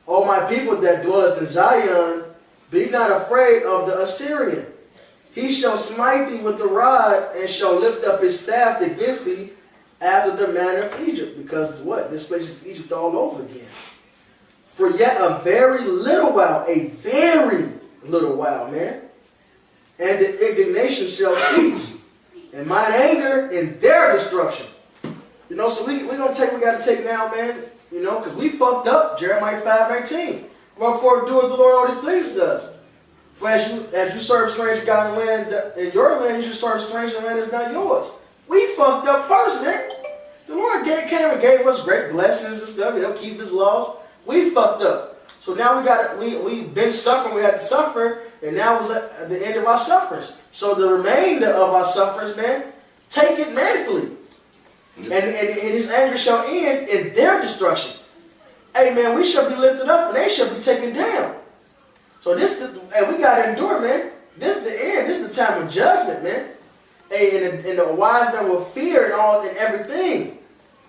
O my people that dwelleth in Zion, be not afraid of the Assyrian. He shall smite thee with the rod, and shall lift up his staff against thee after the manner of Egypt. Because what? This place is Egypt all over again. For yet a very little while, man, and the indignation shall cease, and mine anger in their destruction. You know, so we gotta take now, man, you know, because we fucked up. Jeremiah 5:19. Wherefore doeth the Lord all these things to us. For as you serve strange God in land, in your land, you should serve strange in land that's not yours. We fucked up first, man. The Lord came and gave us great blessings and stuff. He'll keep his laws. We fucked up. So now we've been suffering, we had to suffer, and now was at the end of our sufferings. So the remainder of our sufferings, man, take it manfully. And his anger shall end in their destruction. Hey man, we shall be lifted up and they shall be taken down. So we gotta endure, man. This is the end. This is the time of judgment, man. Hey, and the wise man will fear and everything.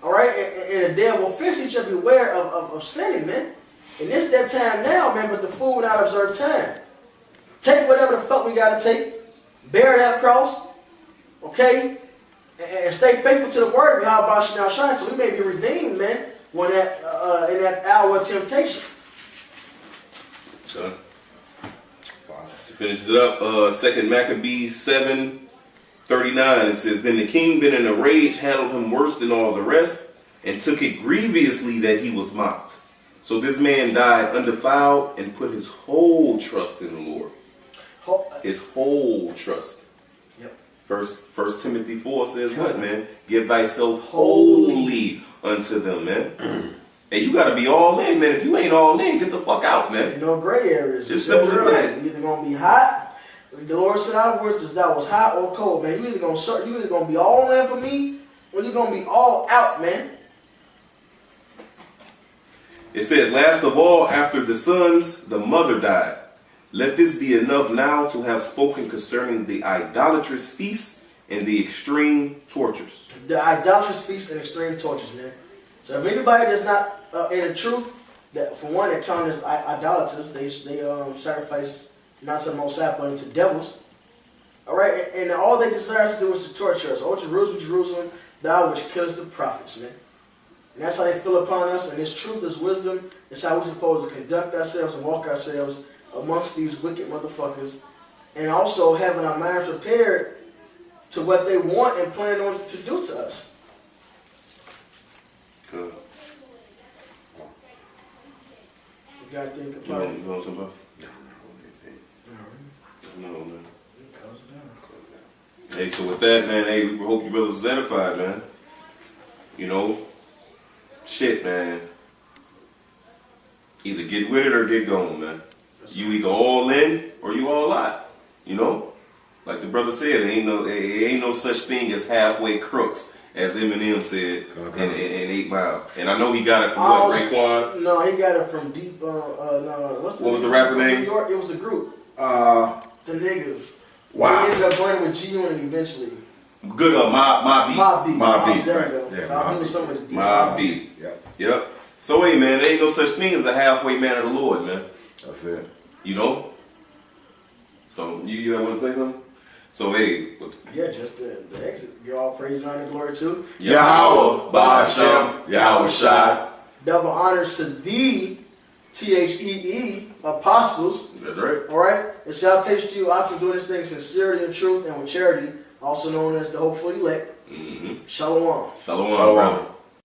Alright? And the day of offense, he shall beware of sinning, man. And it's that time now, man, but the fool will not observe time. Take whatever the fuck we gotta take. Bear that cross. Okay? And stay faithful to the word of Yahweh Shah Shine, so we may be redeemed, man, when in that hour of temptation. Done. To finish it up, 2 Maccabees 7:39, it says, then the king, being in a rage, handled him worse than all the rest, and took it grievously that he was mocked. So this man died undefiled and put his whole trust in the Lord. His whole trust. Yep. First Timothy 4 says what, man? Give thyself wholly unto them, man. Hey, you gotta be all in, man. If you ain't all in, get the fuck out, man. Ain't no gray areas. It's simple as that. You're either gonna be hot. The Lord said our words is that was hot or cold, man. You either gonna be all in for me, or you're gonna be all out, man. It says, last of all, after the sons, the mother died. Let this be enough now to have spoken concerning the idolatrous feasts and the extreme tortures. The idolatrous feast and extreme tortures, man. So if anybody that's not in the truth, that for one, that count as idolaters, they sacrifice not to the Most High, but into devils. All right, and all they desire to do is to torture us. Oh, Jerusalem, Jerusalem, thou which killest the prophets, man. And that's how they feel upon us. And this truth, this wisdom, is how we're supposed to conduct ourselves and walk ourselves amongst these wicked motherfuckers. And also having our minds prepared to what they want and plan on to do to us. Good. You gotta think about it. You know something? No, man. Hey, so with that, man, hey, we hope you brothers was edified, man. You know, shit, man. Either get with it or get going, man. You either all in or you all out. You know, like the brother said, it ain't no such thing as halfway crooks, as Eminem said in 8 Mile. And I know he got it from what, Raekwon? No, he got it from Deep. No, what was the rapper name? New York. It was the group. Uh, The niggas. Wow. He ended up joining with G-Unit eventually. Good, Mobb Deep. Mobb Deep. Mobb Deep, There right. you go. Yeah, So I Mobb knew Deep. somebody did. Mobb Deep. Yep. So hey, man, there ain't no such thing as a halfway man of the Lord, man. That's it. You know. So you want to say something? So hey, Yeah, just the exit. Give all praise and honor and glory to. Yahweh, Ba'ashem, Yahweh Shai. Double honors to the THEE apostles. That's right. All right. And salutations to you. I can do this thing in sincerity and truth and with charity, also known as the hopeful elect. Mm-hmm. Shalom. Shalom, brother.